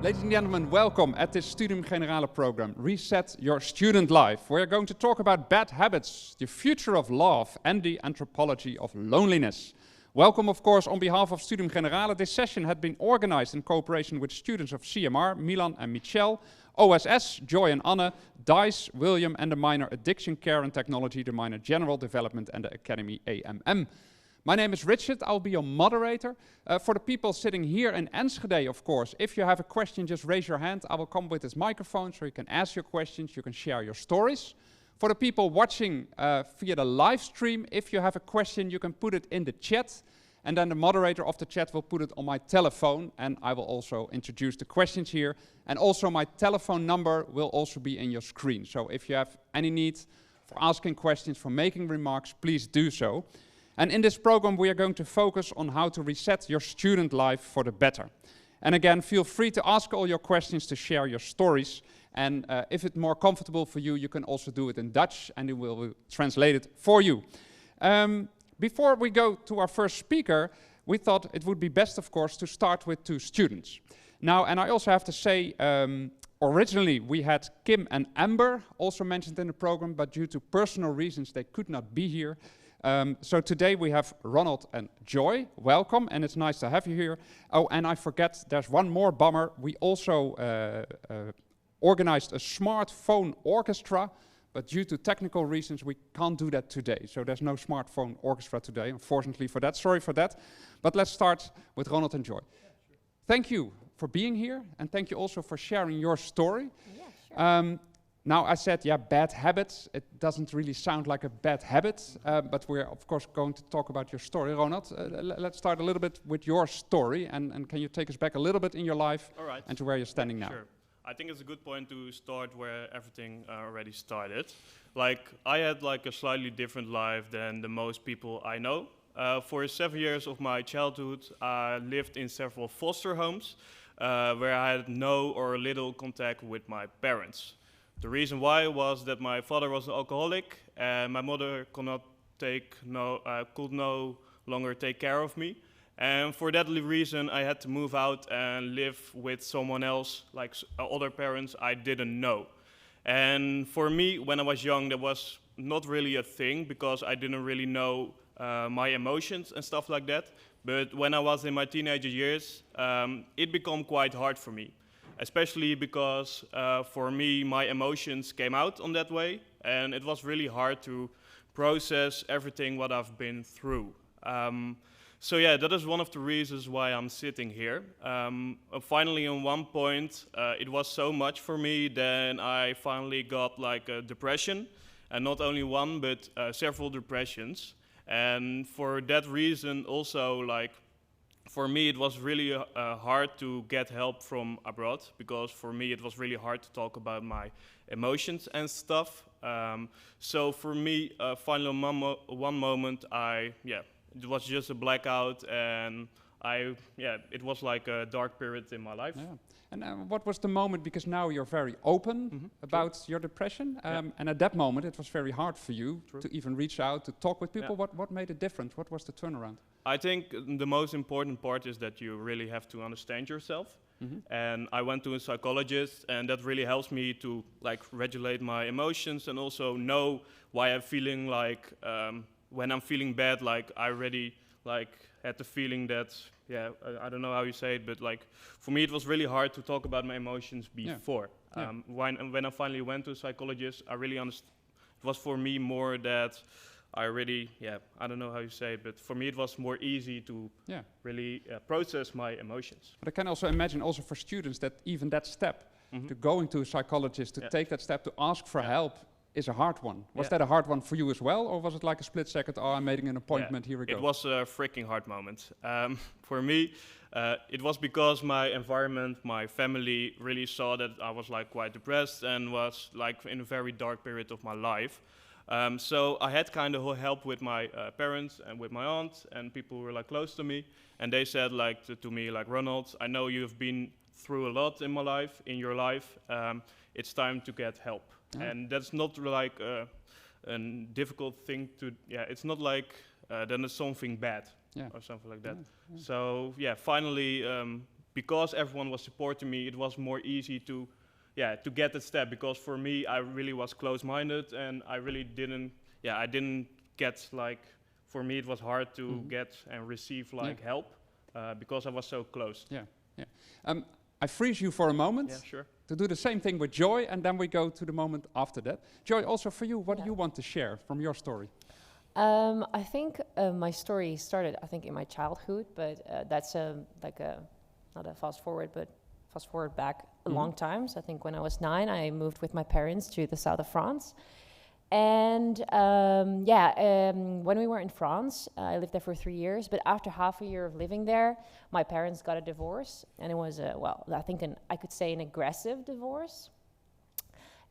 Ladies and gentlemen, welcome at this Studium Generale program, Reset Your Student Life. We're going to talk about bad habits, the future of love, and the anthropology of loneliness. Welcome, of course, on behalf of Studium Generale. This session had been organized in cooperation with students of CMR, Milan and Michelle, OSS, Joy and Anne, DICE, William, and the minor Addiction Care and Technology, the minor General Development, and the Academy AMM. My name is Richard, I'll be your moderator. For the people sitting here in Enschede, of course, if you have a question, just raise your hand. I will come with this microphone so you can ask your questions, you can share your stories. For the people watching via the live stream, if you have a question, you can put it in the chat, and then the moderator of the chat will put it on my telephone, and I will also introduce the questions here. And also my telephone number will also be in your screen. So if you have any need for asking questions, for making remarks, please do so. And in this program, we are going to focus on how to reset your student life for the better. And again, feel free to ask all your questions, to share your stories. And if it's more comfortable for you, you can also do it in Dutch, and it will translate it for you. Before we go to our first speaker, we thought it would be best, of course, to start with two students. Now, and I also have to say, originally we had Kim and Amber also mentioned in the program, but due to personal reasons, they could not be here. So today we have Ronald and Joy. Welcome, and it's nice to have you here. Oh, and I forget, there's one more bummer. We also organized a smartphone orchestra, but due to technical reasons, we can't do that today. So there's no smartphone orchestra today, unfortunately for that. Sorry for that. But let's start with Ronald and Joy. Yeah, sure. Thank you for being here, and thank you also for sharing your story. Yeah, sure. Now, I said, yeah, bad habits. It doesn't really sound like a bad habit, but we're, of course, going to talk about your story. Ronald, let's start a little bit with your story, and can you take us back a little bit in your life and to where you're standing now? Sure. I think it's a good point to start where everything already started. Like, I had like a slightly different life than the most people I know. For 7 years of my childhood, I lived in several foster homes where I had no or little contact with my parents. The reason why was that my father was an alcoholic and my mother could no longer take care of me. And for that reason, I had to move out and live with someone else, like other parents I didn't know. And for me, when I was young, that was not really a thing because I didn't really know my emotions and stuff like that. But when I was in my teenager years, it became quite hard for me. Especially because for me, my emotions came out on that way, and it was really hard to process everything what I've been through. So yeah, that is one of the reasons why I'm sitting here. Finally, at one point, it was so much for me, then I finally got like a depression, and not only one, but several depressions. And for that reason, also like, for me, it was really hard to get help from abroad because for me, it was really hard to talk about my emotions and stuff. So for me, finally, one moment, it was just a blackout, and it was like a dark period in my life. Yeah. And what was the moment? Because now you're very open about your depression, and at that moment, it was very hard for you to even reach out to talk with people. Yeah. What made it different? What was the turnaround? I think the most important part is that you really have to understand yourself. And I went to a psychologist, and that really helps me to like regulate my emotions and also know why I'm feeling like when I'm feeling bad. Like I already like had the feeling that I don't know how you say it, but like for me it was really hard to talk about my emotions before. Yeah. When I finally went to a psychologist, I really understood. It was for me more that I really, I don't know how you say it, but for me it was more easy to really process my emotions. But I can also imagine also for students that even that step, to going to a psychologist, to take that step, to ask for help, is a hard one. Was that a hard one for you as well, or was it like a split second, oh, I'm making an appointment, here we go? It was a freaking hard moment. For me, it was because my environment, my family really saw that I was like quite depressed and was like in a very dark period of my life. So I had kind of help with my parents and with my aunt and people who were like close to me, and they said like to me like, Ronald, I know you've been through a lot in your life. It's time to get help. And that's not like a difficult thing to, it's not like then it's something bad or something like that. So finally because everyone was supporting me, it was more easy to get that step. Because for me, I really was close-minded, and I really didn't get like. For me, it was hard to get and receive help because I was so close. Yeah. I freeze you for a moment. Yeah, sure. To do the same thing with Joy, and then we go to the moment after that. Joy, also for you, what do you want to share from your story? I think my story started, in my childhood, but that's not a fast forward back a long time. So I think when I was 9, I moved with my parents to the south of France. And when we were in France, I lived there for 3 years. But after half a year of living there, my parents got a divorce. And it was, I could say an aggressive divorce.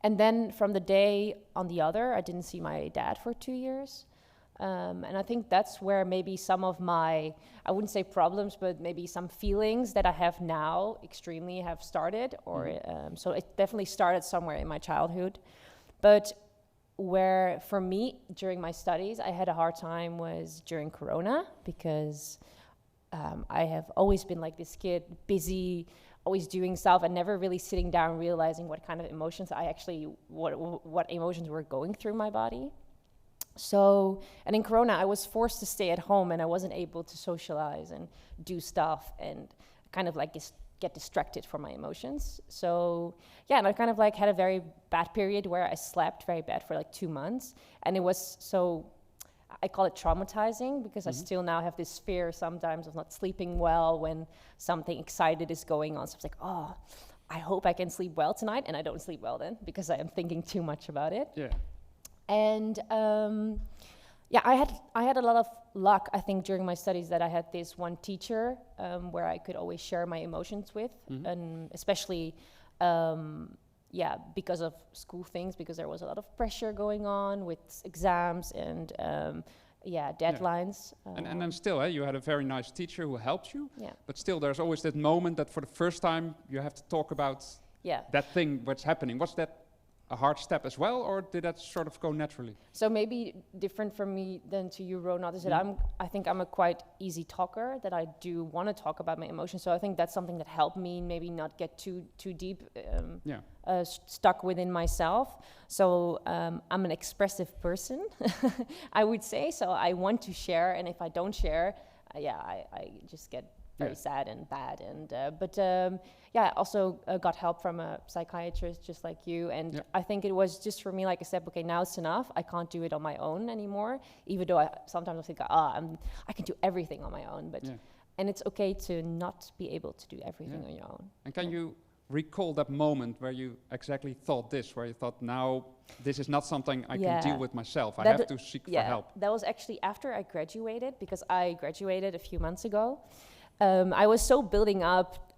And then from the day on the other, I didn't see my dad for 2 years. And I think that's where maybe some of my, I wouldn't say problems, but maybe some feelings that I have now extremely have started. So it definitely started somewhere in my childhood. But where for me during my studies I had a hard time was during Corona, because I have always been like this kid, busy, always doing stuff, and never really sitting down realizing what kind of emotions what emotions were going through my body. So, and in Corona I was forced to stay at home, and I wasn't able to socialize and do stuff and kind of like get distracted from my emotions. So and I kind of like had a very bad period where I slept very bad for like 2 months, and it was so, I call it traumatizing, because I still now have this fear sometimes of not sleeping well when something excited is going on. So it's like, oh, I hope I can sleep well tonight, and I don't sleep well then because I am thinking too much about it. Yeah. And I had a lot of luck, I think, during my studies, that I had this one teacher where I could always share my emotions with, and especially, because of school things, because there was a lot of pressure going on with exams and deadlines. And then still, you had a very nice teacher who helped you, Yeah. but still there's always that moment that for the first time you have to talk about that thing, what's happening. Was that a hard step as well, or did that sort of go naturally? So maybe different from me than to you, Roanne, is that I think I'm a quite easy talker, that I do want to talk about my emotions. So I think that's something that helped me maybe not get too deep, stuck within myself. So I'm an expressive person, I would say. So I want to share, and if I don't share, I just get very sad and bad. And I also got help from a psychiatrist just like you, and I think it was just for me like a step. Okay, now it's enough. I can't do it on my own anymore, even though sometimes I think I can do everything on my own, but and it's okay to not be able to do everything on your own. And can you recall that moment where you exactly thought this, where you thought, now this is not something I can deal with myself, I have to seek for help? That was actually after I graduated, because I graduated a few months ago. I was so building up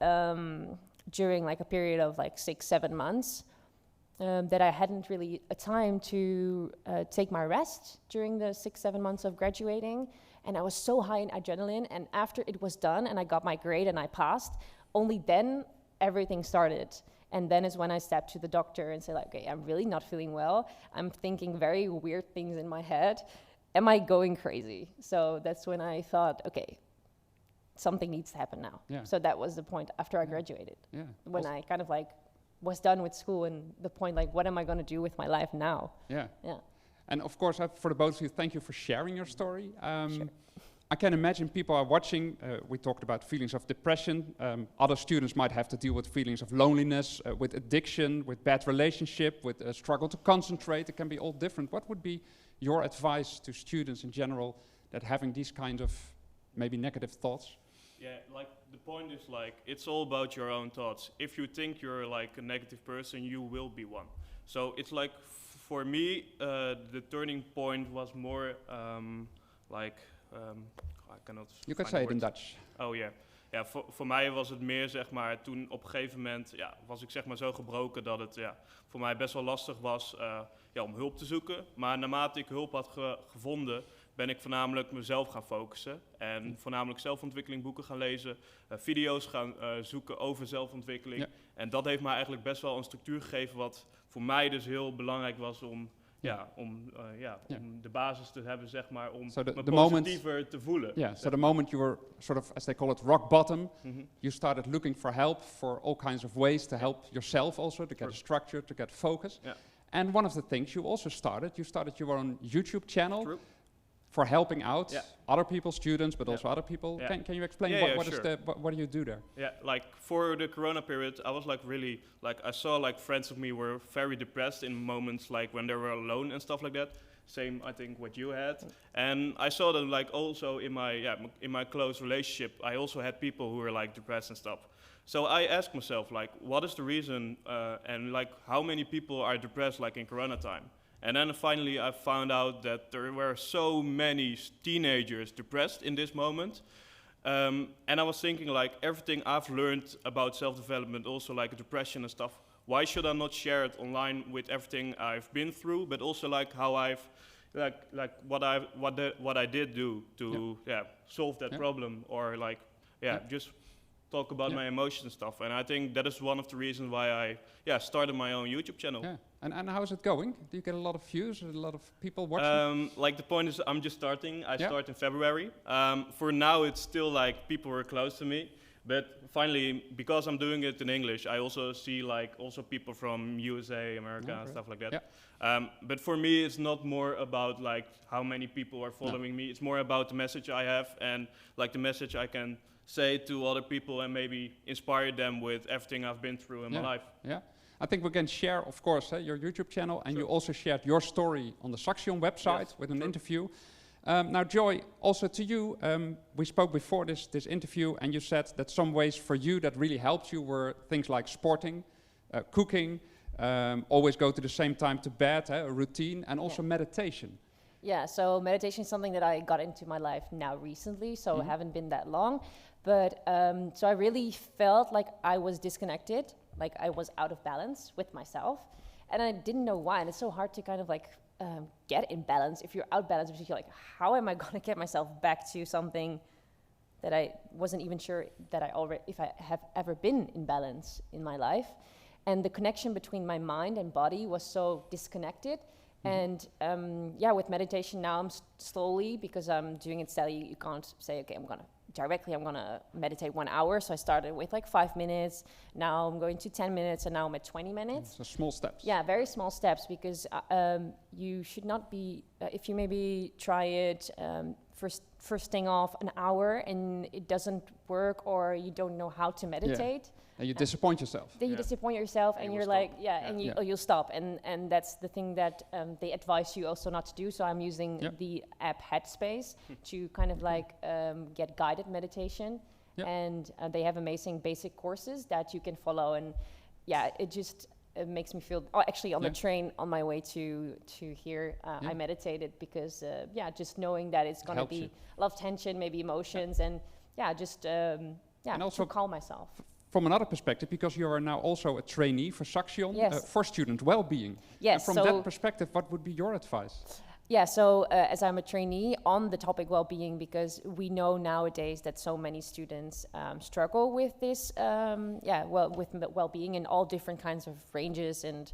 during like a period of like 6-7 months that I hadn't really a time to take my rest during the 6-7 months of graduating. And I was so high in adrenaline, and after it was done and I got my grade and I passed, only then everything started. And then is when I stepped to the doctor and said, like, okay, I'm really not feeling well. I'm thinking very weird things in my head. Am I going crazy? So that's when I thought, okay, something needs to happen now. Yeah. So that was the point after I graduated. Yeah. When I kind of like was done with school, and the point like, what am I going to do with my life now? Yeah. Yeah. And of course, for the both of you, thank you for sharing your story. Sure. I can imagine people are watching. We talked about feelings of depression. Other students might have to deal with feelings of loneliness, with addiction, with bad relationship, with a struggle to concentrate. It can be all different. What would be your advice to students in general that having these kind of maybe negative thoughts? Yeah, like the point is like, it's all about your own thoughts. If you think you're like a negative person, you will be one. So it's like, for me, the turning point was more I cannot. You can say it in Dutch. Oh ja. Ja, voor mij was het meer, zeg maar, toen op een gegeven moment, was ik zeg maar zo gebroken dat het voor mij best wel lastig was om hulp te zoeken. Maar naarmate ik hulp had gevonden, ben ik voornamelijk mezelf gaan focussen. En voornamelijk zelfontwikkeling boeken gaan lezen, video's gaan zoeken over zelfontwikkeling. Ja. En dat heeft mij eigenlijk best wel een structuur gegeven wat voor mij dus heel belangrijk was om om de basis te hebben, zeg maar, om So me the moment, positiever te voelen. yeah, so the moment you were sort of, as they call it, rock bottom, Mhm. you started looking for help for all kinds of ways to help yourself also, to get a structure, to get focus. Yeah. And one of the things you also started your own YouTube channel. True. For helping out Yeah. other people, students, but Yeah. also other people. Yeah. Can you explain what sure. what do you do there? Yeah, like for the Corona period, I was like really, like I saw like friends of me were very depressed in moments like when they were alone and stuff like that. Same, I think, what you had. And I saw them like also in my close relationship, I also had people who were like depressed and stuff. So I asked myself like, what is the reason and like how many people are depressed like in Corona time? And then finally I found out that there were so many teenagers depressed in this moment. And I was thinking like everything I've learned about self-development, also like depression and stuff, why should I not share it online with everything I've been through, but also like how I've, like what I did do to solve that problem, or like just talk about my emotions and stuff. And I think that is one of the reasons why I started my own YouTube channel. Yeah. And how is it going? Do you get a lot of views, a lot of people watching? Like the point is, I'm just starting. I start in February. For now, it's still like people were close to me, but finally, because I'm doing it in English, I also see like also people from USA, America, and stuff like that. Yeah. But for me, it's not more about like how many people are following me. It's more about the message I have and like the message I can say to other people and maybe inspire them with everything I've been through in my life. Yeah. I think we can share, of course, your YouTube channel, and you also shared your story on the Saxion website with an interview. Now, Joy, also to you, we spoke before this interview, and you said that some ways for you that really helped you were things like sporting, cooking, always go to the same time to bed, a routine, and also meditation. Yeah, so meditation is something that I got into my life now recently, so I haven't been that long. But so I really felt like I was disconnected, like I was out of balance with myself. And I didn't know why. And it's so hard to kind of like get in balance if you're out balance, because you're like, how am I going to get myself back to something that I wasn't even sure that if I have ever been in balance in my life. And the connection between my mind and body was so disconnected. And with meditation now I'm slowly, because I'm doing it steadily, you can't say, okay, I'm gonna meditate 1 hour. So I started with like 5 minutes, now I'm going to 10 minutes, and now I'm at 20 minutes. So small steps. Yeah, very small steps, because you should not be, if you maybe try it first thing off an hour and it doesn't work, or you don't know how to meditate. And you disappoint yourself. Then you disappoint yourself, and you're like, you'll stop. And that's the thing that they advise you also not to do. So I'm using the app Headspace to kind of like get guided meditation. And they have amazing basic courses that you can follow. And it makes me feel, actually on the train on my way to here, I meditated because, just knowing that it's going to be a lot of tension, maybe emotions, and also to calm myself. From another perspective, because you are now also a trainee for Saxion, for student well-being. Yes. And from that perspective, what would be your advice? Yeah, so as I'm a trainee on the topic well-being, because we know nowadays that so many students struggle with this, with well-being in all different kinds of ranges and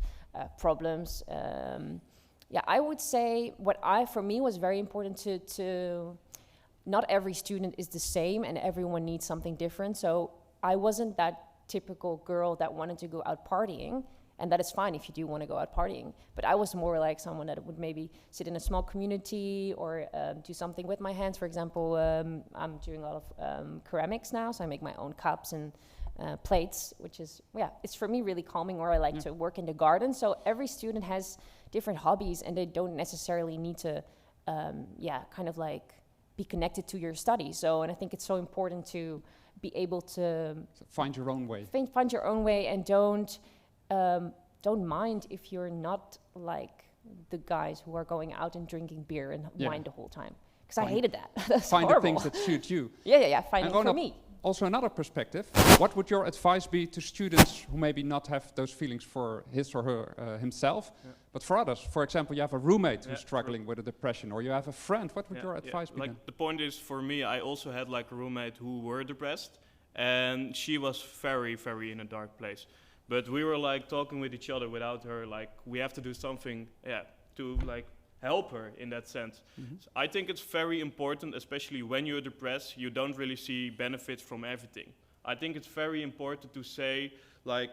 problems. I would say for me was very important to not every student is the same and everyone needs something different. So I wasn't that typical girl that wanted to go out partying, and that is fine if you do want to go out partying. But I was more like someone that would maybe sit in a small community or do something with my hands. For example, I'm doing a lot of ceramics now, so I make my own cups and plates, which is, it's for me really calming, or I like to work in the garden. So every student has different hobbies, and they don't necessarily need to, kind of like be connected to your studies. So, and I think it's so important to be able to find your own way. Find your own way, and don't mind if you're not like the guys who are going out and drinking beer and wine the whole time. Because I hated that. That's find horrible. the things that suit you. Find it for me. Also another perspective, what would your advice be to students who maybe not have those feelings for his or her himself, but for others? For example, you have a roommate who's struggling with a depression, or you have a friend. What would your advice be? Like the point is, for me, I also had like a roommate who were depressed, and she was very, very in a dark place. But we were like talking with each other without her, like we have to do something to like help her in that sense. So I think it's very important, especially when you're depressed, you don't really see benefits from everything. I think it's very important to say like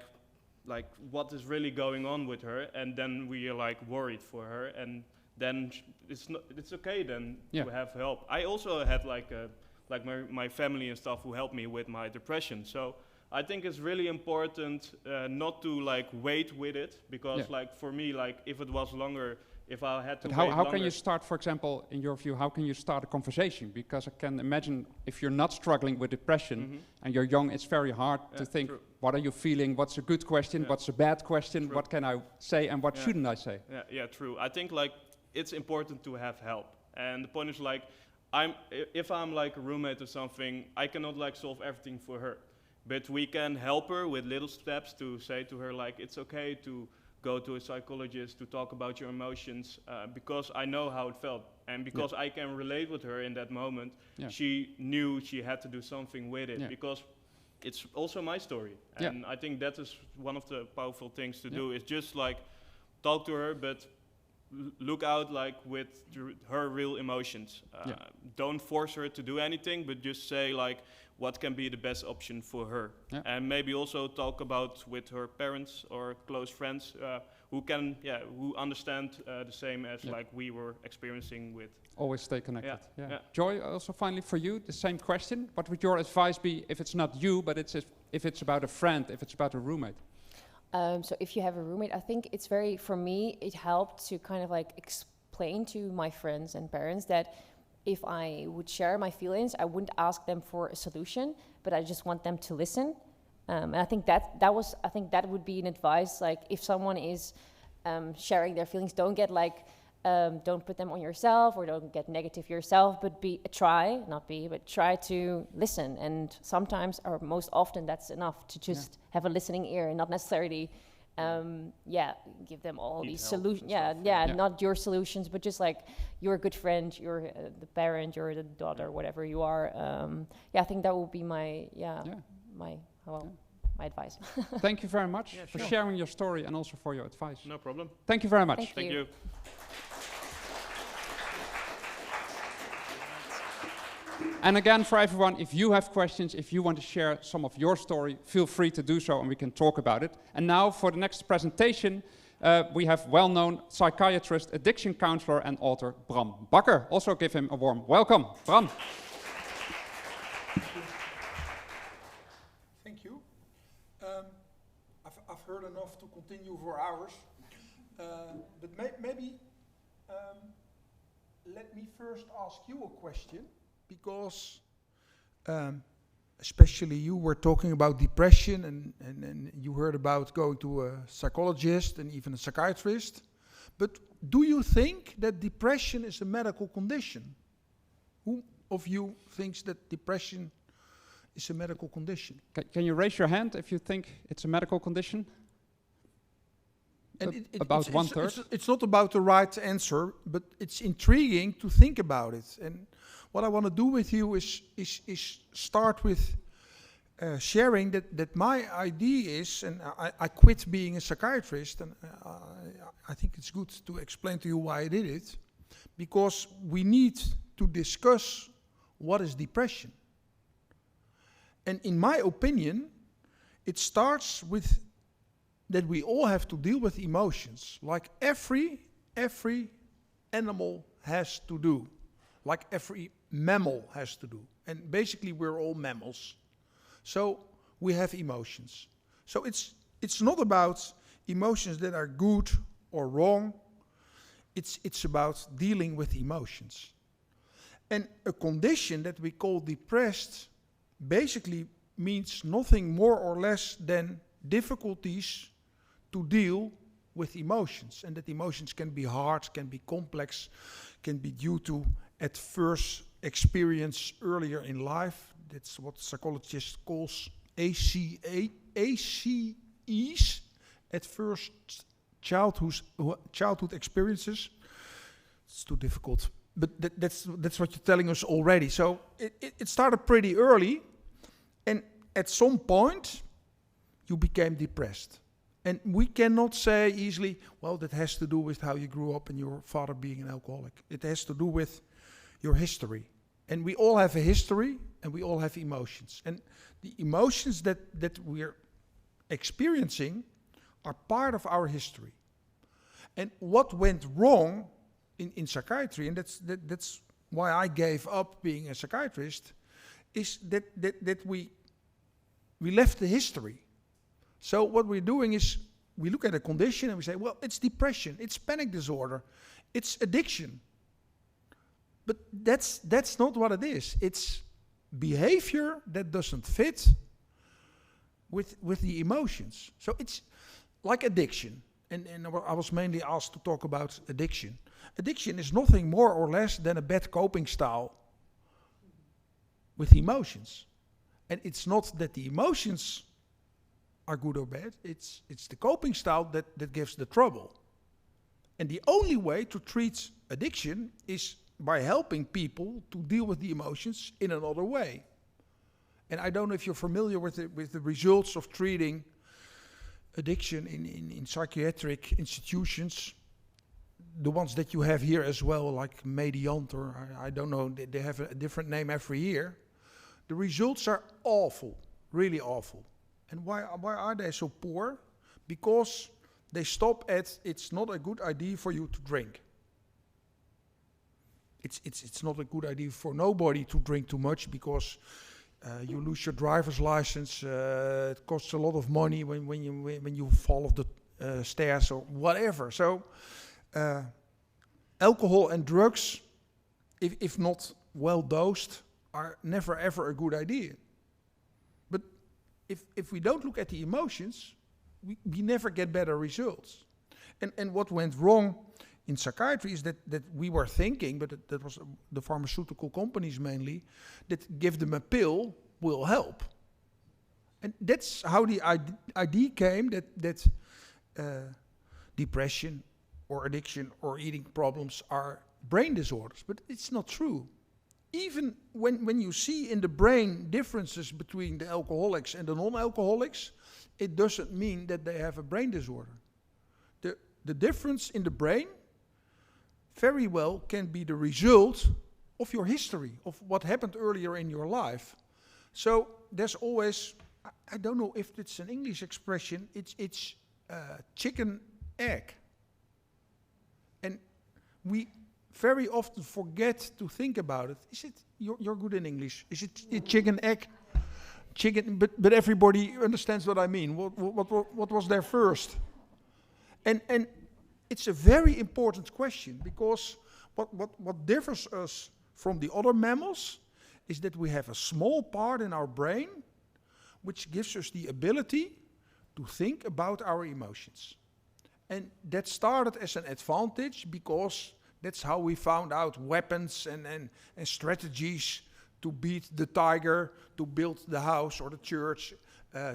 what is really going on with her, and then we are like worried for her, and then it's okay then to have help. I also had like my family and stuff who helped me with my depression. So I think it's really important not to like wait with it, because like for me, like if it was longer, if I had to wait how longer. can you start, for example, in your view, how can you start a conversation? Because I can imagine if you're not struggling with depression and you're young, it's very hard to think, what are you feeling? What's a good question? What's a bad question? What can I say and what shouldn't I say? Yeah, true. I think like it's important to have help. And the point is like, if I'm like a roommate or something, I cannot like solve everything for her. But we can help her with little steps to say to her like, it's okay to go to a psychologist to talk about your emotions, because I know how it felt. And because I can relate with her in that moment, she knew she had to do something with it, because it's also my story. And I think that is one of the powerful things to do, is just like talk to her, but look out like with her real emotions. Don't force her to do anything, but just say like what can be the best option for her. And maybe also talk about with her parents or close friends who understand the same as like we were experiencing with. Always stay connected. Joy, also finally for you, the same question. What would your advice be if it's not you, but if it's about a friend, if it's about a roommate? So if you have a roommate, I think it's for me, it helped to kind of like explain to my friends and parents that if I would share my feelings, I wouldn't ask them for a solution, but I just want them to listen. And I think that would be an advice, like if someone is sharing their feelings, don't get like, don't put them on yourself or don't get negative yourself, but try to listen. And sometimes, or most often, that's enough to just have a listening ear and not necessarily, give them all these solutions. Not your solutions, but just like you're a good friend, you're the parent, you're the daughter, whatever you are. I think that will be my advice. Thank you very much for sharing your story and also for your advice. No problem. Thank you very much. Thank you. And again, for everyone, if you have questions, if you want to share some of your story, feel free to do so and we can talk about it. And now for the next presentation, we have well-known psychiatrist, addiction counselor and author Bram Bakker. Also give him a warm welcome. Bram. Thank you. I've heard enough to continue for hours, but maybe let me first ask you a question. Because especially you were talking about depression and you heard about going to a psychologist and even a psychiatrist. But do you think that depression is a medical condition? Who of you thinks that depression is a medical condition? Can you raise your hand if you think it's a medical condition? And about one third? It's not about the right answer, but it's intriguing to think about it. And what I want to do with you is start with sharing that my idea is, and I quit being a psychiatrist, and I think it's good to explain to you why I did it, because we need to discuss what is depression. And in my opinion, it starts with that we all have to deal with emotions, like every animal has to do, like every mammal has to do. And basically we're all mammals. So we have emotions. So it's not about emotions that are good or wrong. It's about dealing with emotions. And a condition that we call depressed basically means nothing more or less than difficulties to deal with emotions. And that emotions can be hard, can be complex, can be due to adverse experience earlier in life. That's what psychologists calls ACEs, adverse childhood experiences. It's too difficult, but that's what you're telling us already. So it started pretty early, and at some point you became depressed. And we cannot say easily, well, that has to do with how you grew up and your father being an alcoholic. It has to do with your history. And we all have a history, and we all have emotions. And the emotions that we're experiencing are part of our history. And what went wrong in psychiatry, and that's why I gave up being a psychiatrist, is that we left the history. So what we're doing is we look at a condition and we say, well, it's depression, it's panic disorder, it's addiction. But that's not what it is. It's behavior that doesn't fit with the emotions. So it's like addiction. And I was mainly asked to talk about addiction. Addiction is nothing more or less than a bad coping style with emotions. And it's not that the emotions are good or bad, it's the coping style that gives the trouble. And the only way to treat addiction is by helping people to deal with the emotions in another way. And I don't know if you're familiar with the results of treating addiction in psychiatric institutions, the ones that you have here as well, like Mediant, or I don't know, they have a different name every year. The results are awful, really awful. And why are they so poor? Because they stop at, it's not a good idea for you to drink. It's not a good idea for nobody to drink too much, because you lose your driver's license. It costs a lot of money when you fall off the stairs or whatever. So alcohol and drugs, if not well dosed, are never ever a good idea. But if we don't look at the emotions, we never get better results. And what went wrong in psychiatry is that we were thinking, but that was the pharmaceutical companies mainly, that give them a pill will help. And that's how the idea came that depression or addiction or eating problems are brain disorders. But it's not true. Even when you see in the brain differences between the alcoholics and the non-alcoholics, it doesn't mean that they have a brain disorder. The difference in the brain very well can be the result of your history, of what happened earlier in your life. So there's always, I don't know if it's an English expression, it's chicken egg. And we very often forget to think about it. Is it, you're good in English, is it chicken egg? Chicken, but everybody understands what I mean. What was there first? And it's a very important question, because what differs us from the other mammals is that we have a small part in our brain which gives us the ability to think about our emotions. And that started as an advantage because that's how we found out weapons and strategies to beat the tiger, to build the house or the church,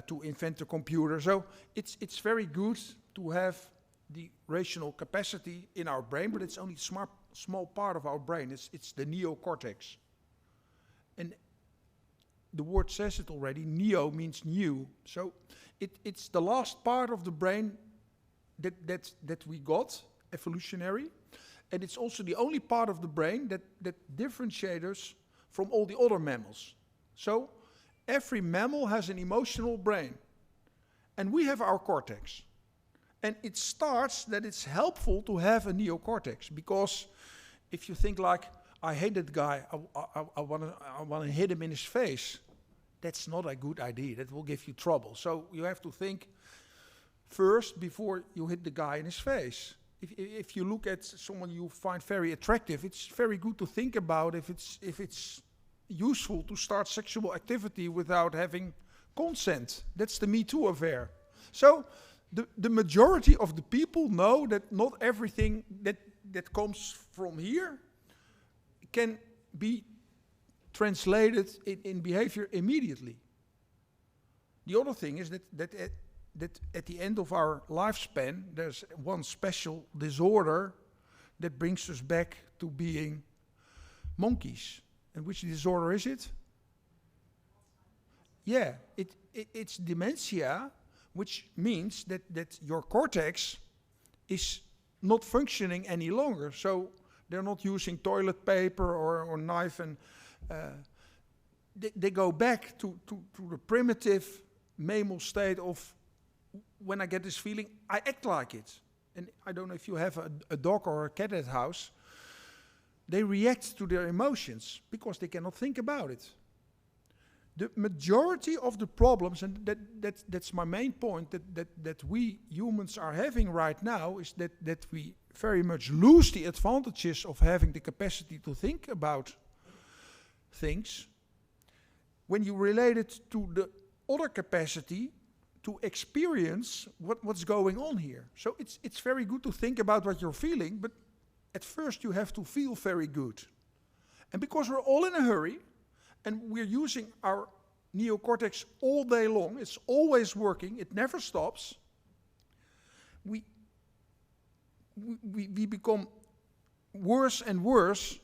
to invent the computer. So it's very good to have the rational capacity in our brain, but it's only a small part of our brain. It's the neocortex. And the word says it already, neo means new. So it's the last part of the brain that we got, evolutionary. And it's also the only part of the brain that differentiates us from all the other mammals. So every mammal has an emotional brain. And we have our cortex. And it starts that it's helpful to have a neocortex, because if you think like, I hate that guy, I want to hit him in his face, that's not a good idea. That will give you trouble. So you have to think first before you hit the guy in his face. If you look at someone you find very attractive, it's very good to think about if it's useful to start sexual activity without having consent. That's the Me Too affair. So the majority of the people know that not everything that comes from here can be translated in behavior immediately. The other thing is that at the end of our lifespan, there's one special disorder that brings us back to being monkeys. And which disorder is it? Yeah, it's dementia, which means that your cortex is not functioning any longer. So they're not using toilet paper or knife, and they go back to the primitive mammal state of, when I get this feeling, I act like it. And I don't know if you have a dog or a cat at house. They react to their emotions because they cannot think about it. The majority of the problems, and that's my main point, that we humans are having right now, is that we very much lose the advantages of having the capacity to think about things when you relate it to the other capacity to experience what's going on here. So it's very good to think about what you're feeling, but at first you have to feel very good. And because we're all in a hurry, and we're using our neocortex all day long, it's always working, it never stops, we become worse and worse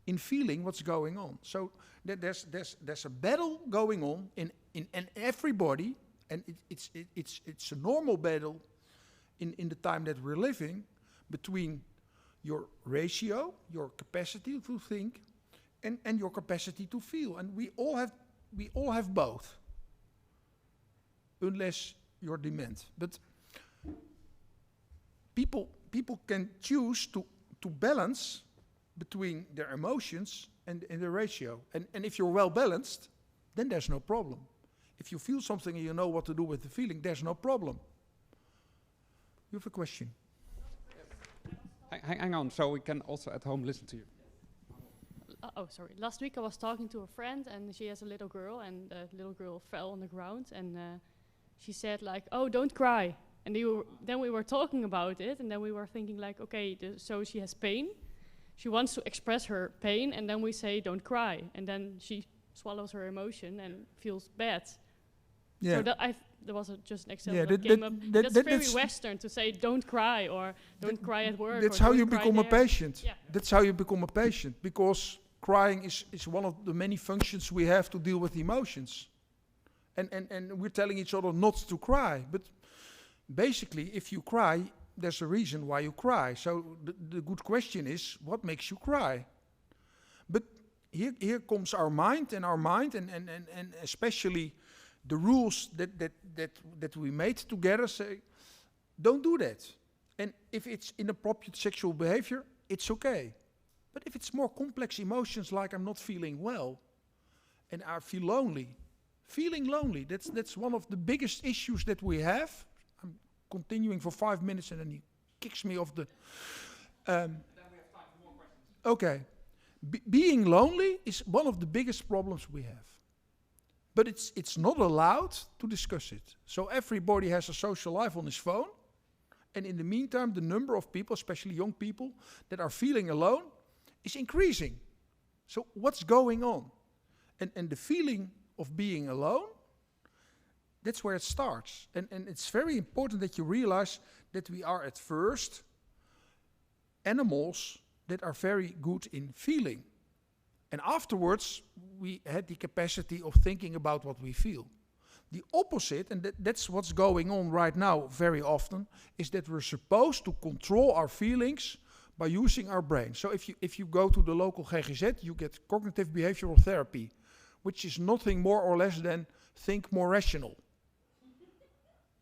in feeling what's going on. So there's a battle going on in everybody, and it's a normal battle in the time that we're living, between your ratio, your capacity to think, and your capacity to feel. And we all have both, unless you're dement. But people can choose to balance between their emotions and the ratio. And if you're well balanced, then there's no problem. If you feel something and you know what to do with the feeling, there's no problem. You have a question? Hang on, so we can also at home listen to you. Sorry. Last week I was talking to a friend, and she has a little girl, and the little girl fell on the ground, and she said like, "Oh, don't cry." And then we were talking about it, and then we were thinking like, okay, so she has pain. She wants to express her pain, and then we say, "Don't cry," and then she swallows her emotion and feels bad. Yeah. So there was just an example Yeah, that came up. That's very Western to say, "Don't cry," or "Don't cry at work." That's or how "Don't you cry become a there." patient. Yeah. That's how you become a patient, because crying is one of the many functions we have to deal with emotions. And we're telling each other not to cry. But basically, if you cry, there's a reason why you cry. So the good question is, what makes you cry? But here comes our mind, and especially the rules that we made together say, don't do that. And if it's inappropriate sexual behavior, it's okay. But if it's more complex emotions, like I'm not feeling well, and I feel lonely, feeling lonely, that's one of the biggest issues that we have. I'm continuing for 5 minutes, and then he kicks me off the... Then we have time for more questions. Okay. Being lonely is one of the biggest problems we have. But it's not allowed to discuss it. So everybody has a social life on his phone. And in the meantime, the number of people, especially young people, that are feeling alone is increasing. So what's going on? And the feeling of being alone, that's where it starts. And it's very important that you realize that we are at first animals that are very good in feeling. And afterwards, we had the capacity of thinking about what we feel. The opposite, and that's what's going on right now very often, is that we're supposed to control our feelings by using our brain. So if you go to the local GGZ, you get cognitive behavioral therapy, which is nothing more or less than think more rational.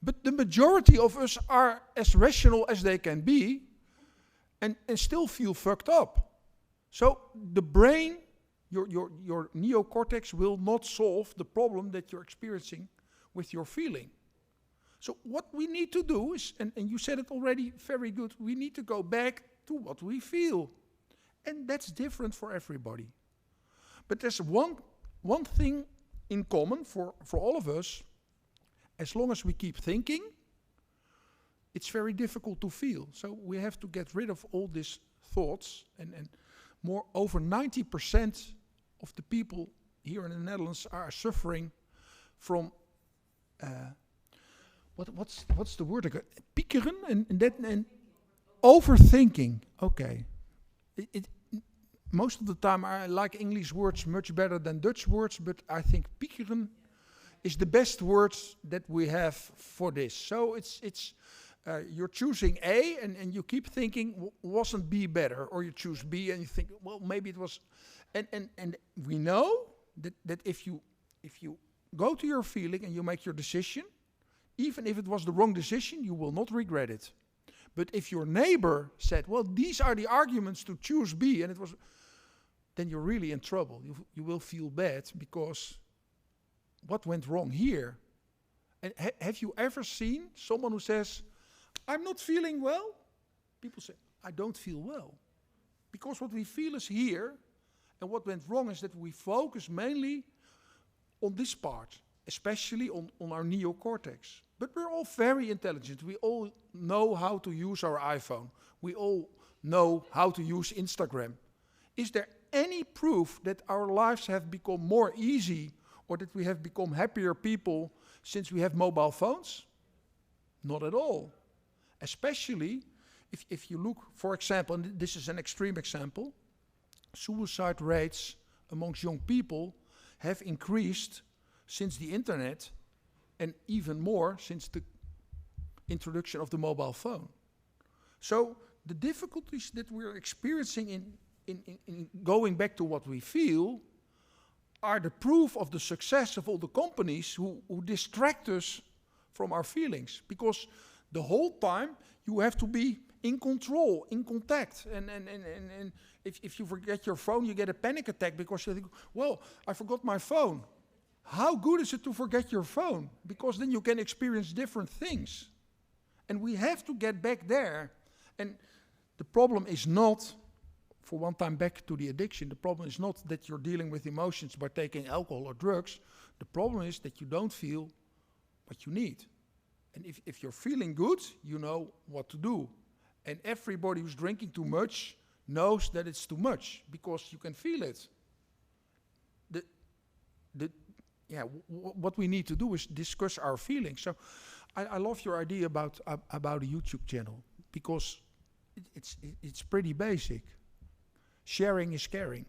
But the majority of us are as rational as they can be, and still feel fucked up. So the brain, your neocortex, will not solve the problem that you're experiencing with your feeling. So what we need to do is, and you said it already very good, we need to go back to what we feel. And that's different for everybody. But there's one thing in common for all of us. As long as we keep thinking, it's very difficult to feel. So we have to get rid of all these thoughts, and over 90% of the people here in the Netherlands are suffering from what's the word again? Piekeren and overthinking. Okay. Most of the time I like English words much better than Dutch words, but I think piekeren is the best words that we have for this. So it's you're choosing A, and you keep thinking, wasn't B better? Or you choose B, and you think, well, maybe it was. And we know that if you go to your feeling and you make your decision, even if it was the wrong decision, you will not regret it. But if your neighbor said, well, these are the arguments to choose B, and it was, then you're really in trouble. You will feel bad because what went wrong here? And have you ever seen someone who says, I'm not feeling well? People say, I don't feel well. Because what we feel is here, and what went wrong is that we focus mainly on this part, especially on our neocortex. But we're all very intelligent. We all know how to use our iPhone. We all know how to use Instagram. Is there any proof that our lives have become more easy or that we have become happier people since we have mobile phones? Not at all. Especially if you look, for example, and this is an extreme example, suicide rates amongst young people have increased since the internet, and even more since the introduction of the mobile phone. So the difficulties that we're experiencing in going back to what we feel are the proof of the success of all the companies who distract us from our feelings. Because the whole time you have to be in control, in contact. And if you forget your phone, you get a panic attack because you think, well, I forgot my phone. How good is it to forget your phone? Because then you can experience different things. And we have to get back there. And the problem is not, for one time back to the addiction, the problem is not that you're dealing with emotions by taking alcohol or drugs. The problem is that you don't feel what you need. And if you're feeling good, you know what to do. And everybody who's drinking too much knows that it's too much because you can feel it. What we need to do is discuss our feelings. So I love your idea about a YouTube channel because it's pretty basic. Sharing is caring.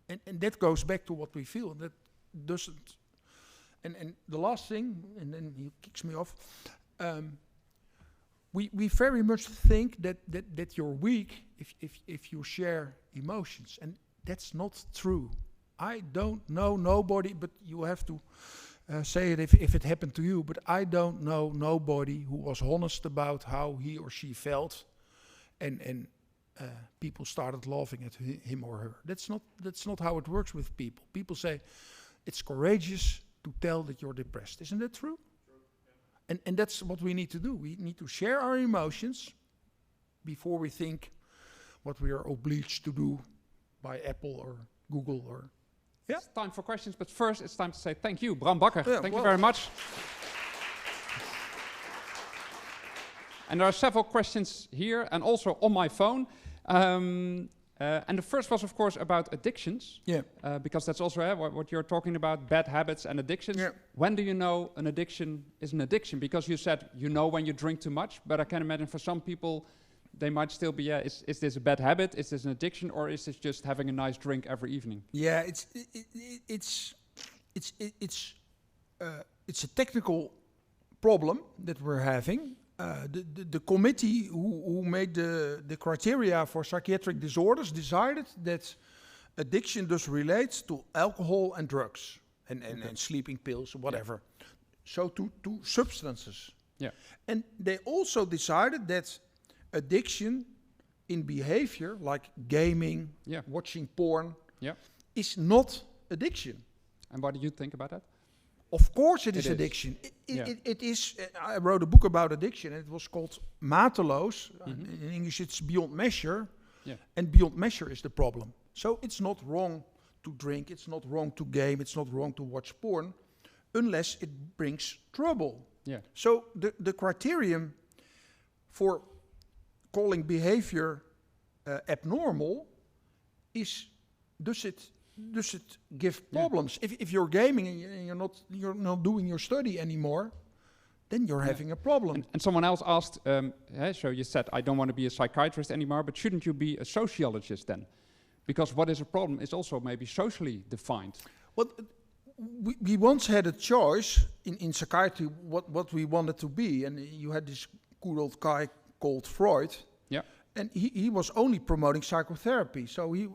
And that goes back to what we feel. That doesn't. And the last thing, and then he kicks me off. We very much think that you're weak if you share emotions, and that's not true. I don't know nobody, but you have to say it if it happened to you, but I don't know nobody who was honest about how he or she felt, and people started laughing at him or her. That's not how it works with people. People say, it's courageous to tell that you're depressed. Isn't that true? And that's what we need to do. We need to share our emotions before we think what we are obliged to do by Apple or Google or... Yeah. It's time for questions, but first it's time to say thank you, Bram Bakker. Yeah, thank you very much. And there are several questions here and also on my phone. And the first was, of course, about addictions. Yeah. Because that's also what you're talking about, bad habits and addictions. Yeah. When do you know an addiction is an addiction? Because you said you know when you drink too much, but I can imagine for some people, they might still be, is this a bad habit? Is this an addiction? Or is this just having a nice drink every evening? Yeah, it's a technical problem that we're having. The committee who made the criteria for psychiatric disorders decided that addiction does relate to alcohol and drugs and sleeping pills or whatever. Yeah. So to substances. Yeah. And they also decided that addiction in behavior, like gaming, watching porn, is not addiction. And what do you think about that? Of course it is addiction. It is, I wrote a book about addiction, and it was called Mateloos. In English it's beyond measure, and beyond measure is the problem. So it's not wrong to drink, it's not wrong to game, it's not wrong to watch porn, unless it brings trouble. Yeah. So the criterion for calling behavior abnormal is, does it give problems? If you're gaming and you're not doing your study anymore, then you're having a problem. And someone else asked, so you said, I don't want to be a psychiatrist anymore, but shouldn't you be a sociologist then? Because what is a problem is also maybe socially defined. Well, we once had a choice in psychiatry what we wanted to be, and you had this good old guy called Freud, and he was only promoting psychotherapy. So he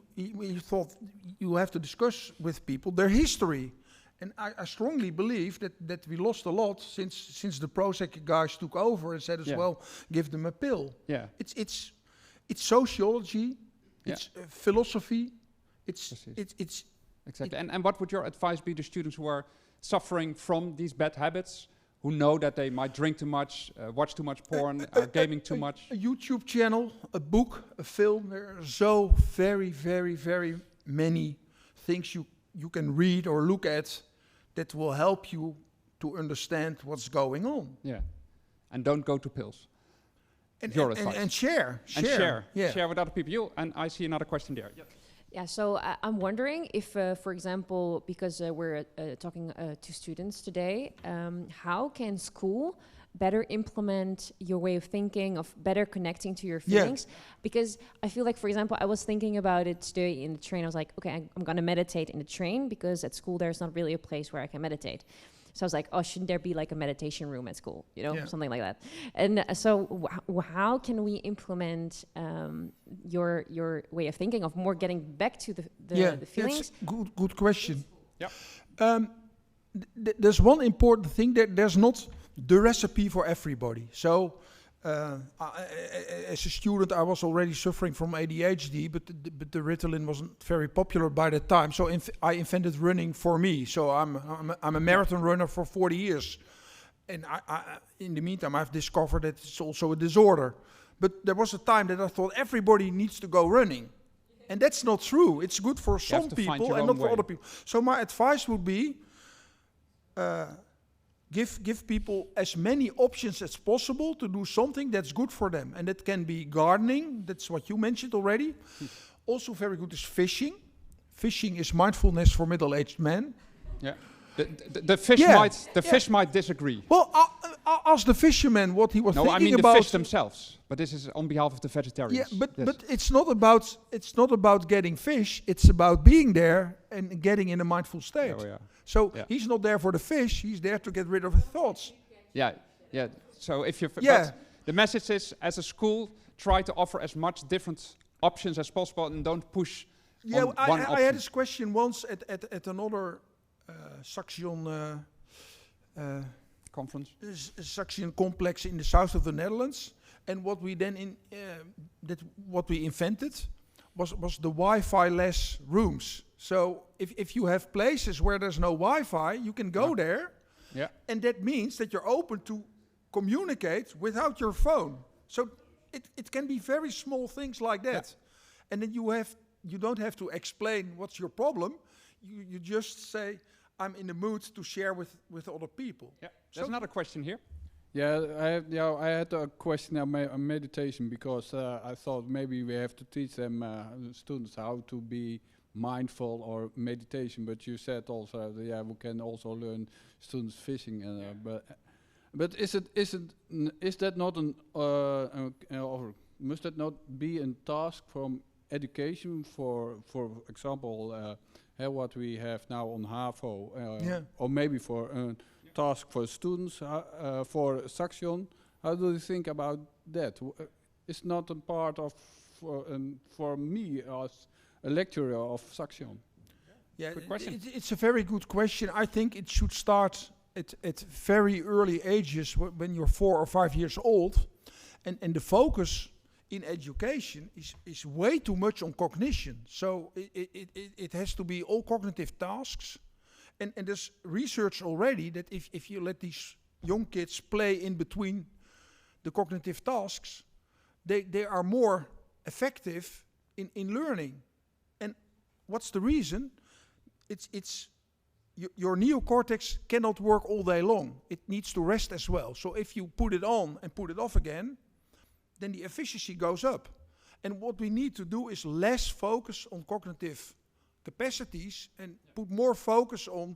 thought you have to discuss with people their history, and I strongly believe that we lost a lot since the Prozac guys took over and said as well, give them a pill. Yeah, it's sociology, it's philosophy, it's exactly. And what would your advice be to students who are suffering from these bad habits, who know that they might drink too much, watch too much porn, are gaming too much? A YouTube channel, a book, a film. There are so very, very, very many things you can read or look at that will help you to understand what's going on. Yeah, and don't go to pills. And share. Yeah. Share with other people. And I see another question there. Yes. Yeah, so I'm wondering if, for example, because we're talking to students today, how can school better implement your way of thinking, of better connecting to your feelings? Because I feel like, for example, I was thinking about it today in the train. I was like, okay, I'm going to meditate in the train because at school there's not really a place where I can meditate. So I was like, oh, shouldn't there be like a meditation room at school, something like that? And so how can we implement your way of thinking of more getting back to the feelings? That's good question. Yeah. There's one important thing, that there's not the recipe for everybody. So as a student, I was already suffering from ADHD, but the Ritalin wasn't very popular by that time. So I invented running for me. So I'm a marathon runner for 40 years. And I in the meantime, I've discovered that it's also a disorder. But there was a time that I thought everybody needs to go running. And that's not true. It's good for some people and not for other people. So my advice would be, give people as many options as possible to do something that's good for them. And that can be gardening. That's what you mentioned already. Also very good is fishing. Fishing is mindfulness for middle-aged men. Yeah. The fish might disagree. Well, ask the fisherman what he was thinking about. No, I mean the fish themselves. But this is on behalf of the vegetarians. Yeah, but it's not about getting fish. It's about being there and getting in a mindful state. Oh, yeah. So he's not there for the fish. He's there to get rid of his thoughts. Yeah. So if you, but the message is, as a school, try to offer as much different options as possible and don't push. Yeah, on one option. I had this question once at another Saxion conference. Saxion complex in the south of the Netherlands, and what we then what we invented was the Wi-Fi less rooms. So if you have places where there's no Wi-Fi, you can go there, and that means that you're open to communicate without your phone. So it can be very small things like that, and then you don't have to explain what's your problem. You just say, I'm in the mood to share with other people. Yeah. There's another question here. Yeah, I had a question on meditation because I thought maybe we have to teach them students how to be mindful or meditation. But you said also that we can also learn students fishing. But is that not or must that not be a task from education for example? What we have now on HAVO, or maybe for a task for students, for Saxion. How do you think about that? It's not a part of, for me as a lecturer of Saxion. Yeah, good question. It's a very good question. I think it should start at very early ages, when you're 4 or 5 years old, and the focus in education is way too much on cognition. So it has to be all cognitive tasks. And there's research already that if you let these young kids play in between the cognitive tasks, they are more effective in learning. And what's the reason? It's your neocortex cannot work all day long. It needs to rest as well. So if you put it on and put it off again, then the efficiency goes up. And what we need to do is less focus on cognitive capacities and put more focus on...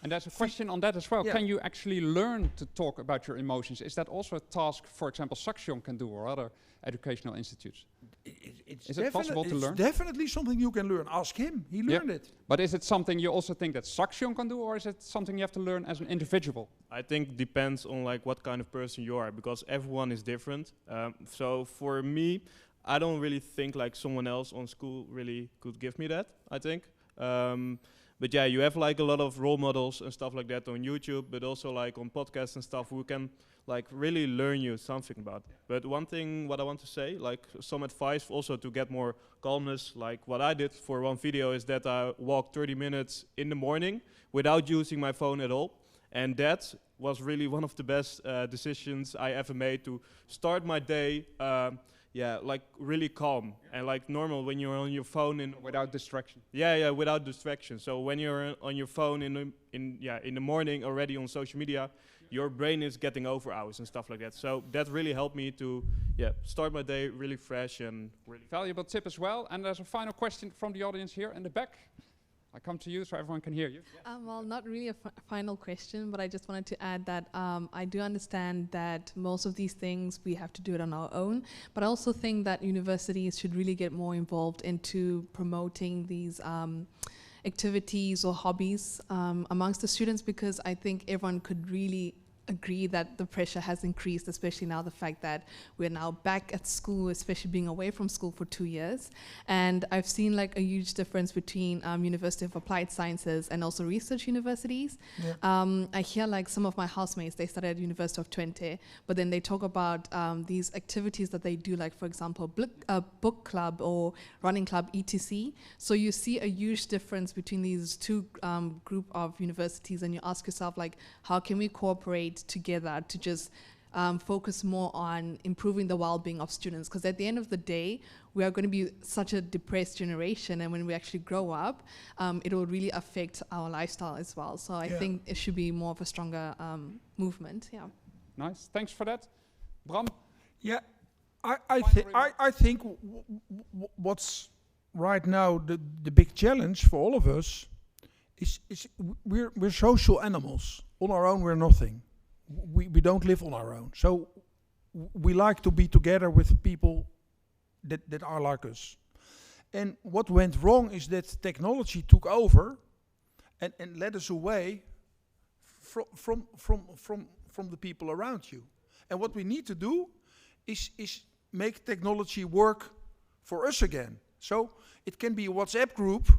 And there's a question on that as well. Can you actually learn to talk about your emotions? Is that also a task, for example, Saxion can do or other educational institutes? Is it possible to learn? It's definitely something you can learn. Ask him. He learned it. But is it something you also think that Saxion can do, or is it something you have to learn as an individual? I think depends on like what kind of person you are, because everyone is different. So for me, I don't really think like someone else on school really could give me that, I think. But yeah, you have like a lot of role models and stuff like that on YouTube, but also like on podcasts and stuff who can like really learn you something about. But one thing what I want to say, like some advice also to get more calmness, like what I did for one video is that I walked 30 minutes in the morning without using my phone at all. And that was really one of the best decisions I ever made to start my day like really calm and like normal when you're on your phone Without distraction. Without distraction. So when you're on your phone in the morning already on social media, your brain is getting over hours and stuff like that. So that really helped me to start my day really fresh and really valuable tip as well. And there's a final question from the audience here in the back. I come to you so everyone can hear you. Well, not really a final question, but I just wanted to add that I do understand that most of these things we have to do it on our own, but I also think that universities should really get more involved into promoting these activities or hobbies amongst the students, because I think everyone could really agree that the pressure has increased, especially now the fact that we're now back at school, especially being away from school for 2 years. And I've seen like a huge difference between University of Applied Sciences and also research universities. Yeah. I hear like some of my housemates, they studied at University of Twente, but then they talk about these activities that they do, like for example, book club or running club, etc. So you see a huge difference between these two group of universities, and you ask yourself like, how can we cooperate together to just focus more on improving the well-being of students, because at the end of the day we are going to be such a depressed generation, and when we actually grow up it will really affect our lifestyle as well. So I think it should be more of a stronger movement. Nice, thanks for that. Bram? I think what's right now the big challenge for all of us is we're social animals. On our own we're nothing. We don't live on our own. So we like to be together with people that are like us. And what went wrong is that technology took over and led us away from the people around you. And what we need to do is make technology work for us again. So it can be a WhatsApp group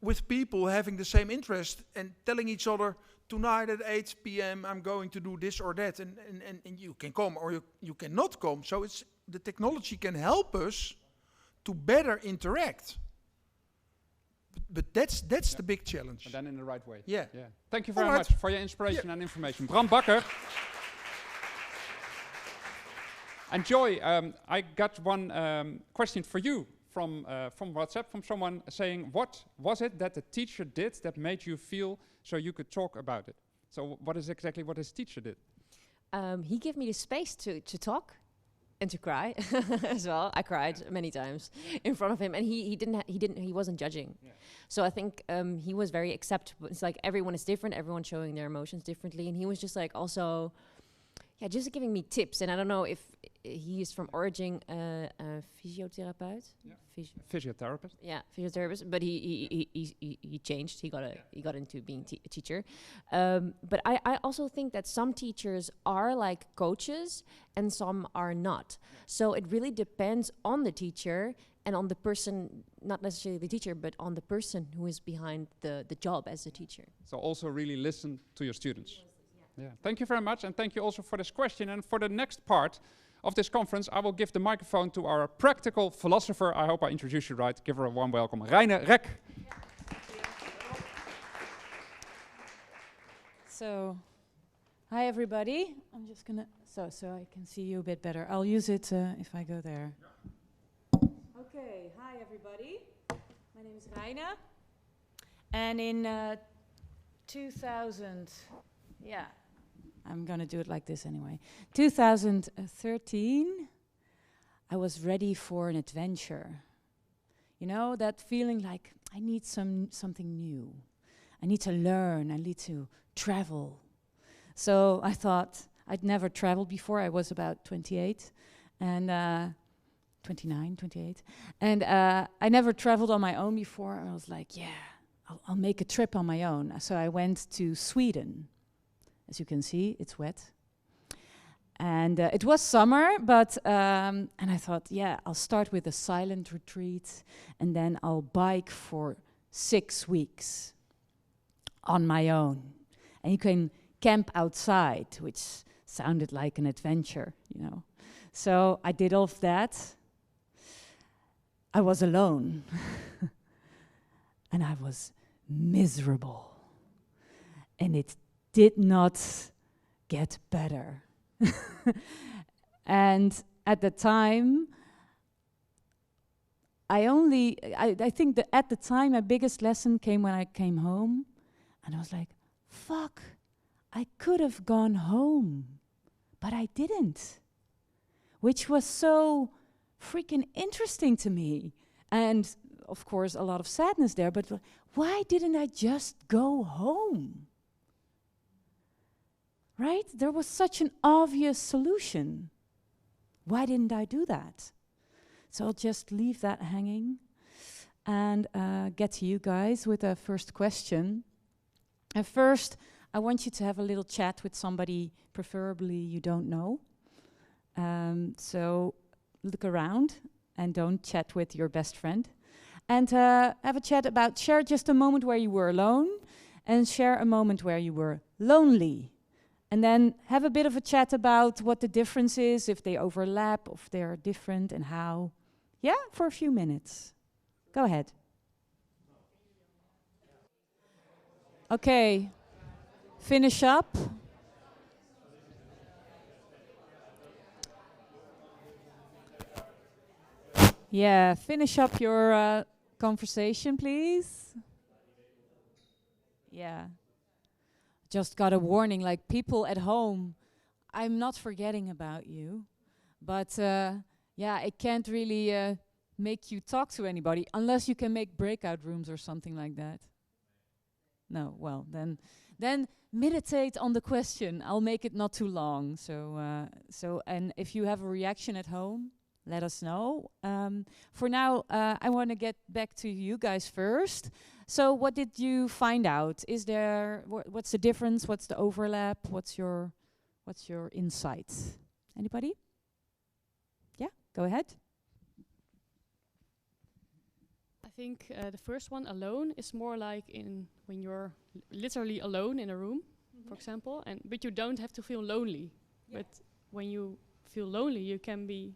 with people having the same interest and telling each other, tonight at 8 p.m. I'm going to do this or that, and you can come or you cannot come. So the technology can help us to better interact. But that's the big challenge. And then in the right way. Yeah. Thank you very much for your inspiration and information. Bram Bakker. And Joy, I got one question for you from WhatsApp, from someone saying, what was it that the teacher did that made you feel so you could talk about it? So what is exactly what his teacher did? He gave me the space to talk and to cry as well. I cried many times in front of him, and he wasn't judging. Yeah. So I think he was very acceptable. It's like everyone is different, everyone's showing their emotions differently, and he was just like also, just giving me tips. And I don't know if he is from origin a physiotherapist. Yeah. Physiotherapist. Yeah, physiotherapist. But he changed. He got into being a teacher. But I also think that some teachers are like coaches and some are not. Yeah. So it really depends on the teacher and on the person, not necessarily the teacher, but on the person who is behind the job as a teacher. So also really listen to your students. Yeah. Thank you very much, and thank you also for this question. And for the next part of this conference, I will give the microphone to our practical philosopher. I hope I introduced you right. Give her a warm welcome, Reine Rek. So, hi everybody. I'm just gonna so I can see you a bit better. I'll use it if I go there. Okay. Hi everybody. My name is Reine, and in 2000. Yeah, I'm going to do it like this anyway. 2013, I was ready for an adventure. You know, that feeling like I need something new. I need to learn, I need to travel. So I thought I'd never traveled before. I was about 28. And 29, 28. And I never traveled on my own before. I was like, yeah, I'll make a trip on my own. So I went to Sweden. As you can see, it's wet. And it was summer, but, and I thought, yeah, I'll start with a silent retreat, and then I'll bike for 6 weeks on my own. And you can camp outside, which sounded like an adventure, you know. So I did all of that. I was alone. And I was miserable. And it did not get better. And at the time, I think that at the time my biggest lesson came when I came home, and I was like, fuck, I could have gone home, but I didn't, which was so freaking interesting to me. And of course a lot of sadness there, but why didn't I just go home? Right? There was such an obvious solution. Why didn't I do that? So I'll just leave that hanging and get to you guys with a first question. And first, I want you to have a little chat with somebody, preferably you don't know. So look around and don't chat with your best friend. And have a chat about, share just a moment where you were alone and share a moment where you were lonely. And then have a bit of a chat about what the difference is, if they overlap, if they are different, and how. Yeah, for a few minutes. Go ahead. Okay, finish up. Yeah, finish up your conversation, please. Yeah. Just got a warning, like people at home, I'm not forgetting about you, but yeah, I can't really make you talk to anybody unless you can make breakout rooms or something like that. No, well, then meditate on the question. I'll make it not too long. So and if you have a reaction at home, let us know. For now, I want to get back to you guys first. So what did you find out? Is there, what's the difference? What's the overlap? What's your insight? Anybody? Yeah, go ahead. I think the first one, alone, is more like when you're literally alone in a room, for example, but you don't have to feel lonely. Yeah. But when you feel lonely, you can be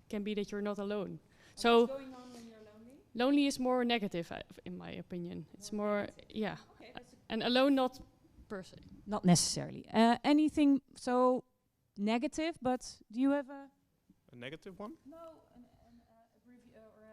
that you're not alone. So what's going on when you're lonely? Lonely is more negative, in my opinion. It's more, yeah. Okay, and alone, not per se. Not necessarily. Anything so negative, but do you have a negative one? No, a review or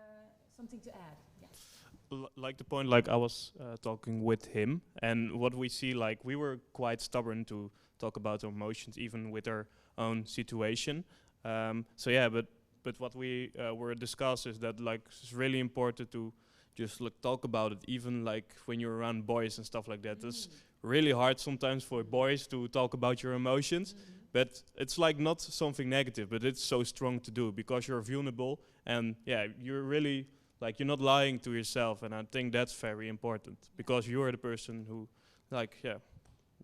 something to add. Yeah. Like the point, like I was talking with him, and what we see, like we were quite stubborn to talk about our emotions, even with our own situation. So yeah, but what we were discussed is that like it's really important to just like talk about it, even like when you're around boys and stuff like that. It's really hard sometimes for boys to talk about your emotions, but it's like not something negative, but it's so strong to do because you're vulnerable and yeah, you're really like you're not lying to yourself, and I think that's very important because you're the person who like, yeah,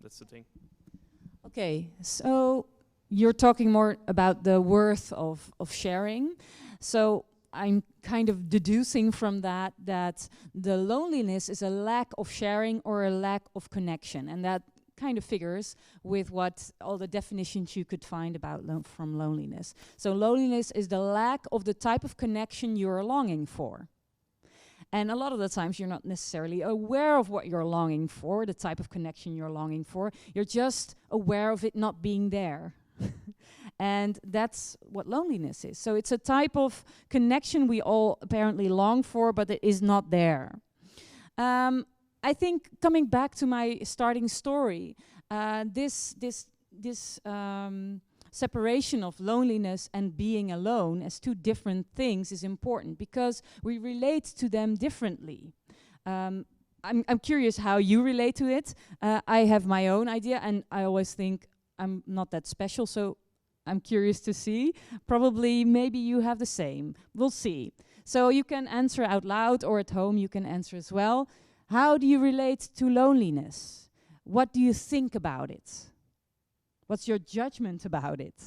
that's the thing. Okay, so you're talking more about the worth of sharing. So I'm kind of deducing from that the loneliness is a lack of sharing or a lack of connection. And that kind of figures with what all the definitions you could find about from loneliness. So loneliness is the lack of the type of connection you're longing for. And a lot of the times you're not necessarily aware of what you're longing for, the type of connection you're longing for. You're just aware of it not being there. And that's what loneliness is. So it's a type of connection we all apparently long for, but it is not there. I think coming back to my starting story, this separation of loneliness and being alone as two different things is important because we relate to them differently. I'm curious how you relate to it. I have my own idea, and I always think I'm not that special, so I'm curious to see. Probably, maybe you have the same. We'll see. So you can answer out loud, or at home you can answer as well. How do you relate to loneliness? What do you think about it? What's your judgment about it?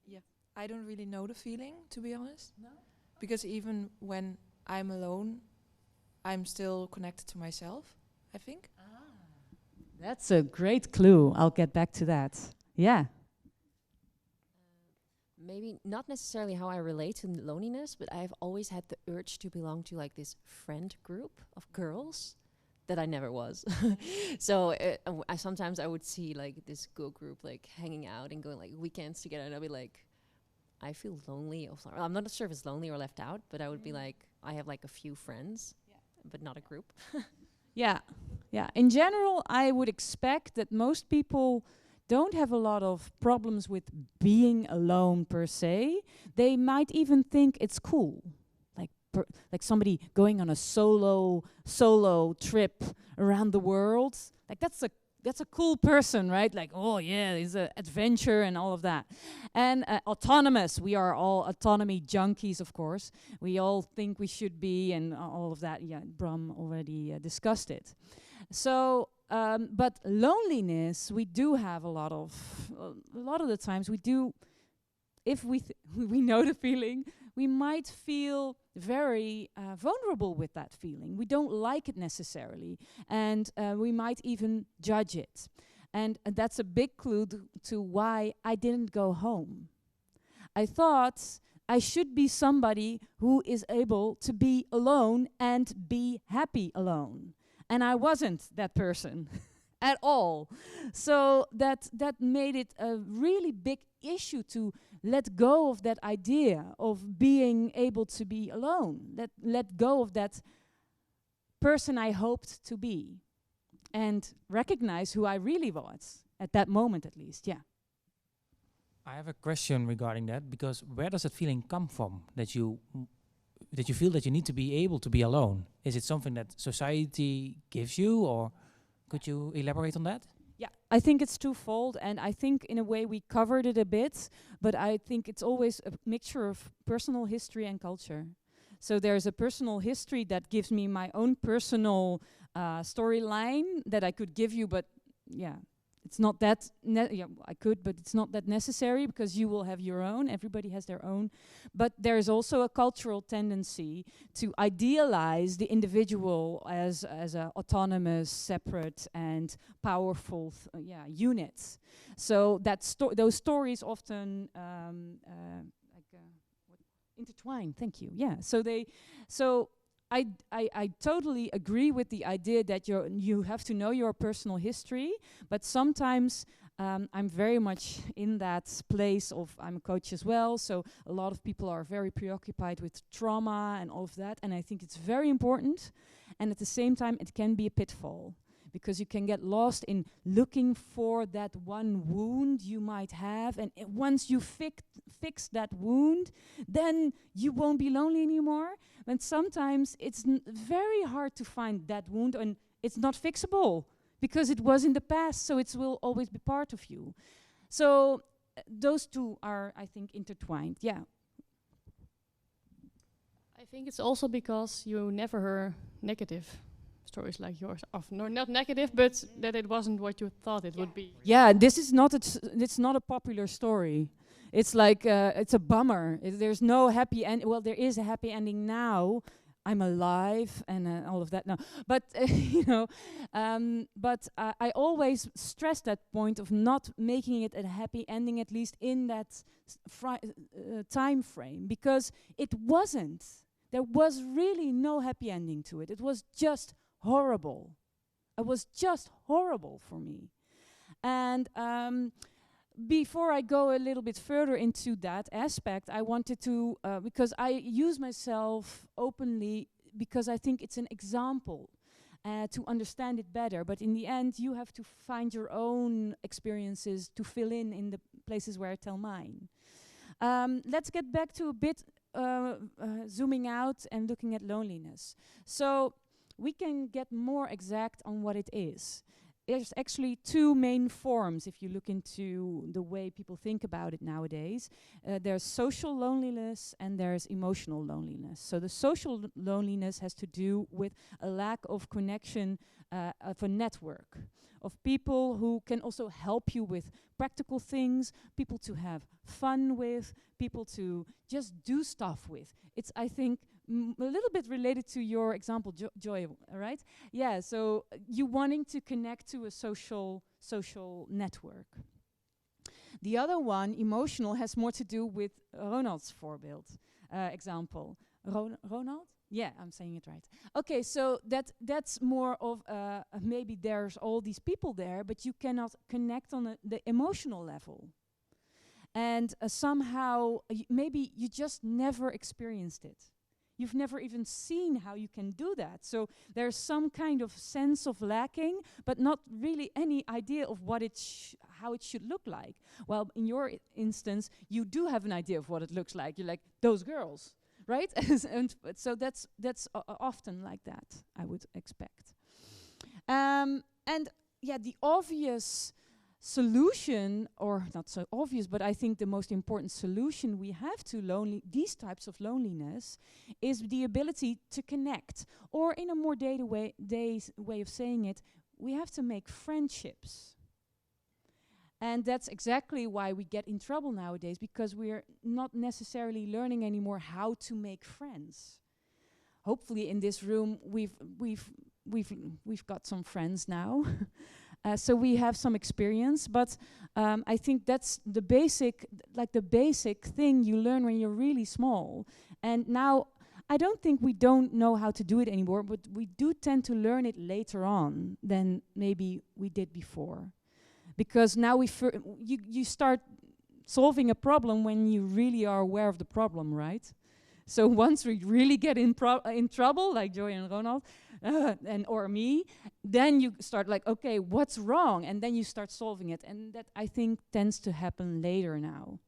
Yeah, I don't really know the feeling, to be honest. No? Because even when I'm alone, I'm still connected to myself, I think. That's a great clue. I'll get back to that. Yeah. Maybe not necessarily how I relate to loneliness, but I've always had the urge to belong to like this friend group of girls that I never was. So sometimes I would see like this girl group like hanging out and going like weekends together, and I'd be like, I feel lonely. I'm not sure if it's lonely or left out, but I would be like, I have like a few friends, but not a group. Yeah. In general, I would expect that most people don't have a lot of problems with being alone per se. They might even think it's cool, like somebody going on a solo trip around the world. Like that's a cool person, right? Like, oh yeah, he's an adventure and all of that. And autonomous, we are all autonomy junkies, of course. We all think we should be, and all of that. Yeah, Bram already discussed it. So, but loneliness, we do have a lot of the times we do. If we we know the feeling, we might feel very vulnerable with that feeling. We don't like it necessarily, and we might even judge it. And that's a big clue to why I didn't go home. I thought I should be somebody who is able to be alone and be happy alone. And I wasn't that person at all. So that made it a really big issue to let go of that idea of being able to be alone. Let go of that person I hoped to be, and recognize who I really was at that moment, at least. Yeah. I have a question regarding that, because where does that feeling come from, that you feel that you need to be able to be alone? Is it something that society gives you, or could you elaborate on that? Yeah, I think it's twofold, and I think in a way we covered it a bit, but I think it's always a mixture of personal history and culture. So there's a personal history that gives me my own personal storyline that I could give you, but yeah, it's not that, I could, but it's not that necessary, because you will have your own, everybody has their own. But there's also a cultural tendency to idealize the individual as a autonomous, separate and powerful unit. So that those stories often intertwine, thank you, yeah. So I totally agree with the idea that you have to know your personal history, but sometimes I'm very much in that place of, I'm a coach as well, so a lot of people are very preoccupied with trauma and all of that, and I think it's very important, and at the same time it can be a pitfall, because you can get lost in looking for that one wound you might have, and once you fix that wound, then you won't be lonely anymore. And sometimes it's very hard to find that wound, and it's not fixable because it was in the past, so it will always be part of you. So those two are, I think, intertwined. Yeah. I think it's also because you never heard negative stories like yours. Not negative, but that it wasn't what you thought it would be. Yeah, this is not it's not a popular story. It's like it's a bummer. There's no happy end. Well, there is a happy ending now. I'm alive and all of that now. But I always stress that point of not making it a happy ending, at least in that time frame, because it wasn't. There was really no happy ending to it. It was just horrible. It was just horrible for me. And before I go a little bit further into that aspect, I wanted to, because I use myself openly because I think it's an example to understand it better. But in the end, you have to find your own experiences to fill in the places where I tell mine. Let's get back to a bit zooming out and looking at loneliness. So we can get more exact on what it is. There's actually two main forms if you look into the way people think about it nowadays. There's social loneliness and there's emotional loneliness. So the social loneliness has to do with a lack of connection of a network of people who can also help you with practical things, people to have fun with, people to just do stuff with. It's, I think, a little bit related to your example, Joy, right? Yeah, so you wanting to connect to a social network. The other one, emotional, has more to do with Ronald's example. Ronald? Yeah, I'm saying it right. Okay, so that's more of maybe there's all these people there, but you cannot connect on the emotional level. And somehow, maybe you just never experienced it. You've never even seen how you can do that. So there's some kind of sense of lacking, but not really any idea of what how it should look like. Well, in your instance, you do have an idea of what it looks like. You're like, those girls, right? And so that's often like that, I would expect. And yeah, the obvious solution, or not so obvious, but I think the most important solution we have to these types of loneliness is the ability to connect. Or in a more way of saying it, we have to make friendships. And that's exactly why we get in trouble nowadays, because we're not necessarily learning anymore how to make friends. Hopefully in this room we've got some friends now. So we have some experience, but I think that's the basic thing you learn when you're really small. And now, I don't think we don't know how to do it anymore, but we do tend to learn it later on than maybe we did before. Because now you start solving a problem when you really are aware of the problem, right? So once we really get in trouble, like Joy and Ronald, or me, then you start like, okay, what's wrong? And then you start solving it. And that, I think, tends to happen later now.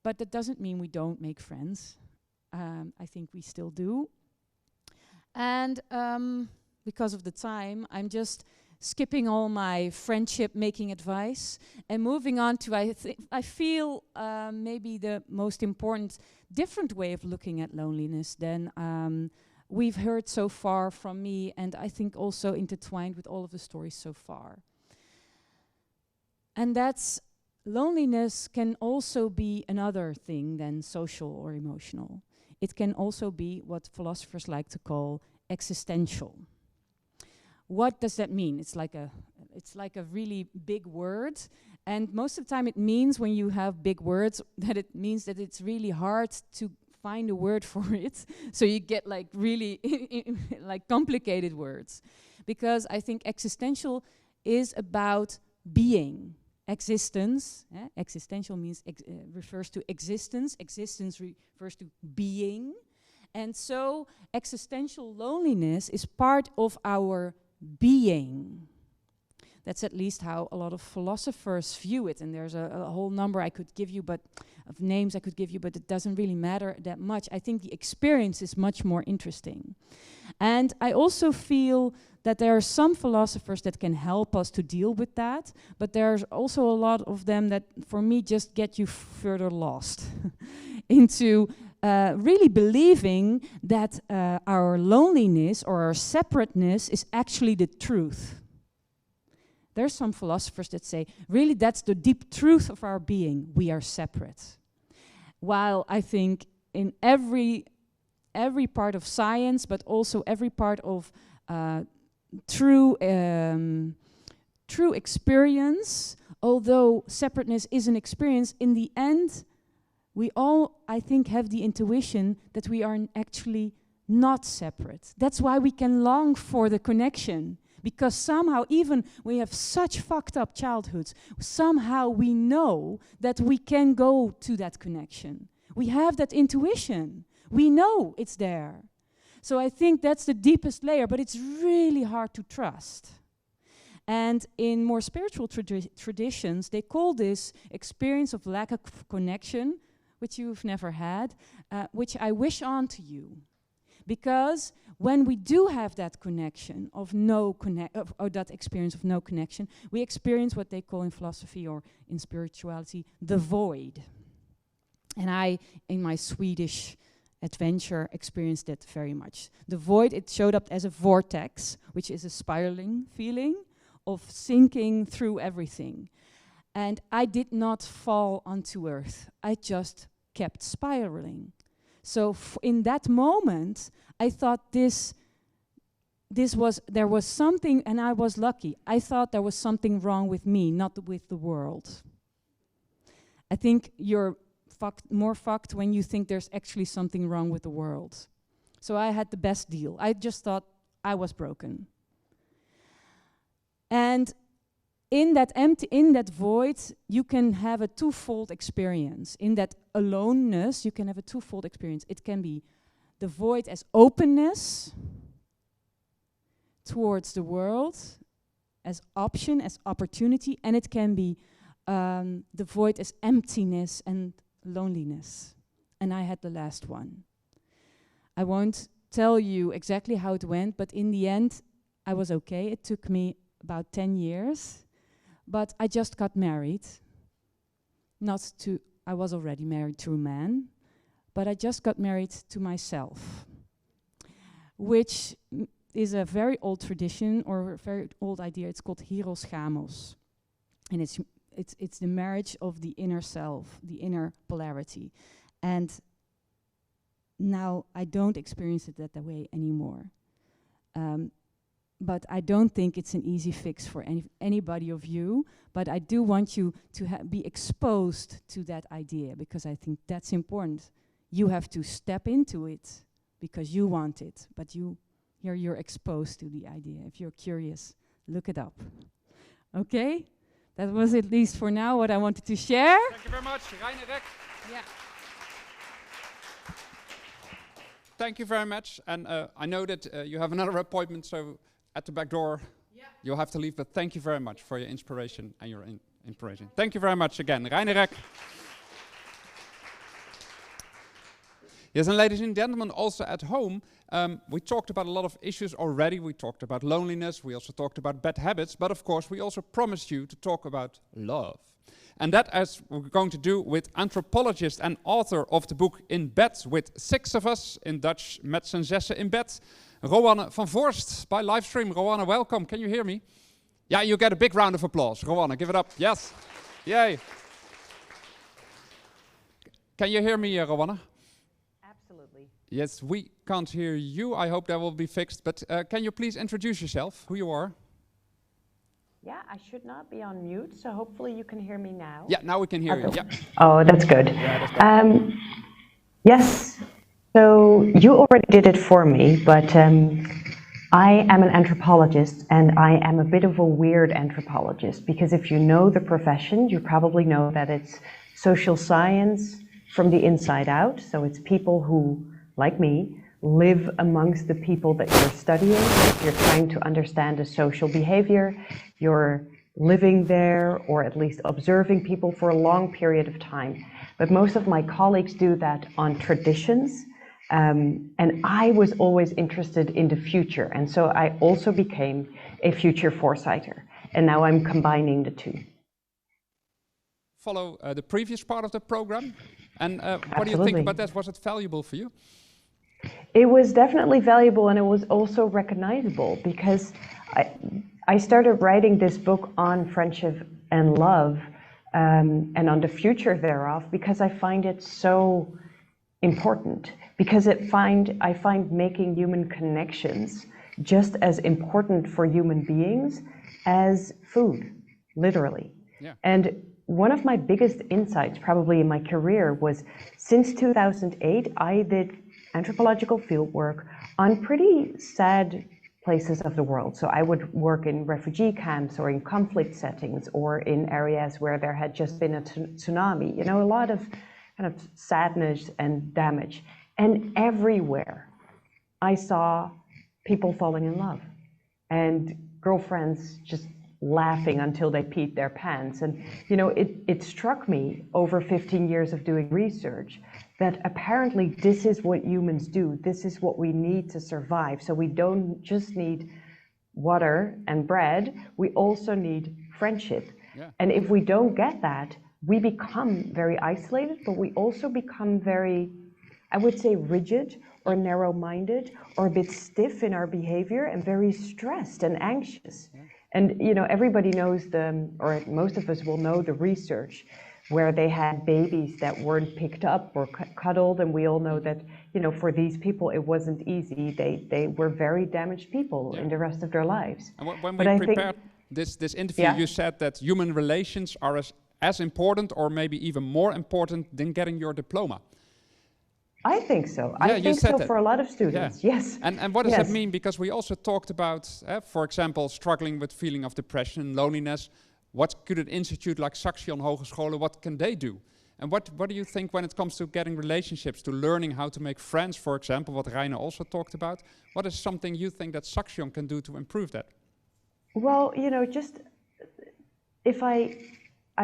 But that doesn't mean we don't make friends. I think we still do. And because of the time, I'm just skipping all my friendship-making advice and moving on to, I feel, maybe the most important different way of looking at loneliness than we've heard so far from me, and I think also intertwined with all of the stories so far. And that's loneliness can also be another thing than social or emotional. It can also be what philosophers like to call existential. What does that mean? It's like a really big word, and most of the time it means, when you have big words, that it means that it's really hard to find a word for it. So you get like really like complicated words, because I think existential is about being, existence. Existential means refers to existence. Existence refers to being, and so existential loneliness is part of our being. That's at least how a lot of philosophers view it, and there's a whole number I could give you, of names I could give you, but it doesn't really matter that much. I think the experience is much more interesting. And I also feel that there are some philosophers that can help us to deal with that, but there's also a lot of them that, for me, just get you further lost into really believing that our loneliness or our separateness is actually the truth. There's some philosophers that say, really, that's the deep truth of our being. We are separate. While I think in every part of science, but also every part of true experience, although separateness is an experience, in the end, we all, I think, have the intuition that we are actually not separate. That's why we can long for the connection. Because somehow, even we have such fucked up childhoods, somehow we know that we can go to that connection. We have that intuition. We know it's there. So I think that's the deepest layer, but it's really hard to trust. And in more spiritual traditions, they call this experience of lack of connection, which you've never had, which I wish on to you. Because when we do have that connection of or that experience of no connection, we experience what they call in philosophy or in spirituality the void. And I, in my Swedish adventure, experienced it very much. The void, it showed up as a vortex, which is a spiraling feeling of sinking through everything. And I did not fall onto earth. I just kept spiraling. So in that moment, I thought there was something, and I was lucky. I thought there was something wrong with me, not with the world. I think you're more fucked when you think there's actually something wrong with the world. So I had the best deal. I just thought I was broken. And in that void, you can have a twofold experience. In that aloneness, you can have a twofold experience. It can be the void as openness towards the world, as option, as opportunity, and it can be the void as emptiness and loneliness. And I had the last one. I won't tell you exactly how it went, but in the end, I was okay. It took me about 10 years. But I just got married. I was already married to a man, but I just got married to myself, which is a very old tradition or a very old idea. It's called hieros gamos. And it's the marriage of the inner self, the inner polarity. And now I don't experience it that way anymore. But I don't think it's an easy fix for anybody of you. But I do want you to be exposed to that idea, because I think that's important. You have to step into it because you want it. But you're exposed to the idea. If you're curious, look it up. Okay? That was at least for now what I wanted to share. Thank you very much, Reine Rek. Yeah. Thank you very much. And I know that you have another appointment, so at the back door, you'll have to leave, but thank you very much for your inspiration and your inspiration. Thank you very much again, Reine Rek. Yes, and ladies and gentlemen, also at home, we talked about a lot of issues already. We talked about loneliness, we also talked about bad habits, but of course we also promised you to talk about love. And that as we're going to do with anthropologist and author of the book In Bed with Six of Us, in Dutch, met z'n zessen in bed, Roanne van Voorst, by live stream. Roanne, welcome. Can you hear me? Yeah, you get a big round of applause. Roanne, give it up. Yes. Yay. Can you hear me, Roanne? Absolutely. Yes, we can't hear you. I hope that will be fixed. But can you please introduce yourself, who you are? Yeah, I should not be on mute, so hopefully you can hear me now. Yeah, now we can hear you. Yeah. Oh, that's good. Yeah, that's yes, so you already did it for me, but I am an anthropologist, and I am a bit of a weird anthropologist, because if you know the profession, you probably know that it's social science from the inside out. So it's people who, like me, live amongst the people that you're studying. You're trying to understand the social behavior. You're living there, or at least observing people for a long period of time. But most of my colleagues do that on traditions. And I was always interested in the future. And so I also became a future foresighter. And now I'm combining the two. Follow the previous part of the program. And what do you think about that? Was it valuable for you? It was definitely valuable, and it was also recognizable, because I started writing this book on friendship and love, and on the future thereof, because I find it so important. Because I find making human connections just as important for human beings as food, literally. Yeah. And one of my biggest insights probably in my career was, since 2008, I did anthropological fieldwork on pretty sad places of the world. So I would work in refugee camps, or in conflict settings, or in areas where there had just been a tsunami. You know, a lot of kind of sadness and damage. And everywhere I saw people falling in love, and girlfriends just laughing until they peed their pants. And you know, it struck me over 15 years of doing research that apparently this is what humans do, this is what we need to survive. So we don't just need water and bread, we also need friendship. Yeah. And if we don't get that, we become very isolated, but we also become very, I would say, rigid or narrow-minded or a bit stiff in our behavior and very stressed and anxious. Yeah. And you know, everybody knows or most of us will know the research where they had babies that weren't picked up or cuddled, and we all know that, you know, for these people it wasn't easy. They were very damaged people in the rest of their lives. And when we prepared this interview, you said that human relations are as important or maybe even more important than getting your diploma. I think so. I think so for a lot of students, yes. And what does that mean? Because we also talked about, for example, struggling with feeling of depression, loneliness. What could an institute like Saxion Hogescholen, what can they do? And what do you think when it comes to getting relationships, to learning how to make friends, for example, what Reine also talked about? What is something you think that Saxion can do to improve that? Well, you know, just if I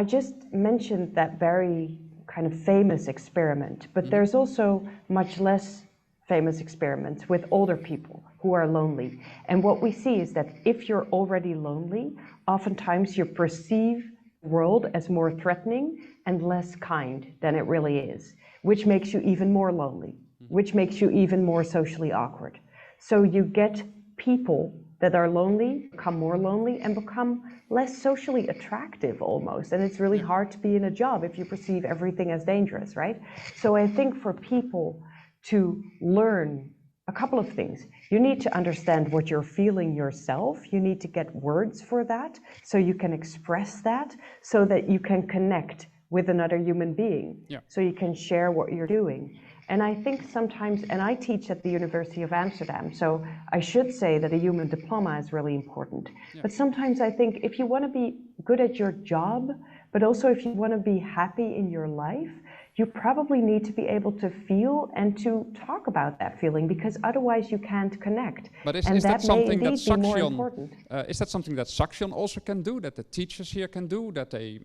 just mentioned that very kind of famous experiment, but there's also much less famous experiments with older people who are lonely. And what we see is that if you're already lonely, oftentimes you perceive the world as more threatening and less kind than it really is, which makes you even more lonely, which makes you even more socially awkward. So you get people that are lonely, become more lonely, and become less socially attractive almost. And it's really hard to be in a job if you perceive everything as dangerous, right? So I think for people to learn a couple of things. You need to understand what you're feeling yourself. You need to get words for that so you can express that, so that you can connect with another human being, so you can share what you're doing. And I think sometimes, and I teach at the University of Amsterdam, so I should say that a human diploma is really important. But sometimes I think if you want to be good at your job, but also if you want to be happy in your life, you probably need to be able to feel and to talk about that feeling, because otherwise you can't connect. But is that something that Saxion, is that something that Saxion also can do, that the teachers here can do, that they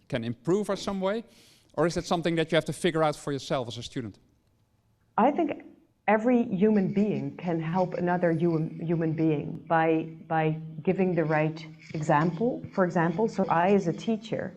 can improve in some way? Or is it something that you have to figure out for yourself as a student? I think every human being can help another human being by giving the right example. For example, so I as a teacher,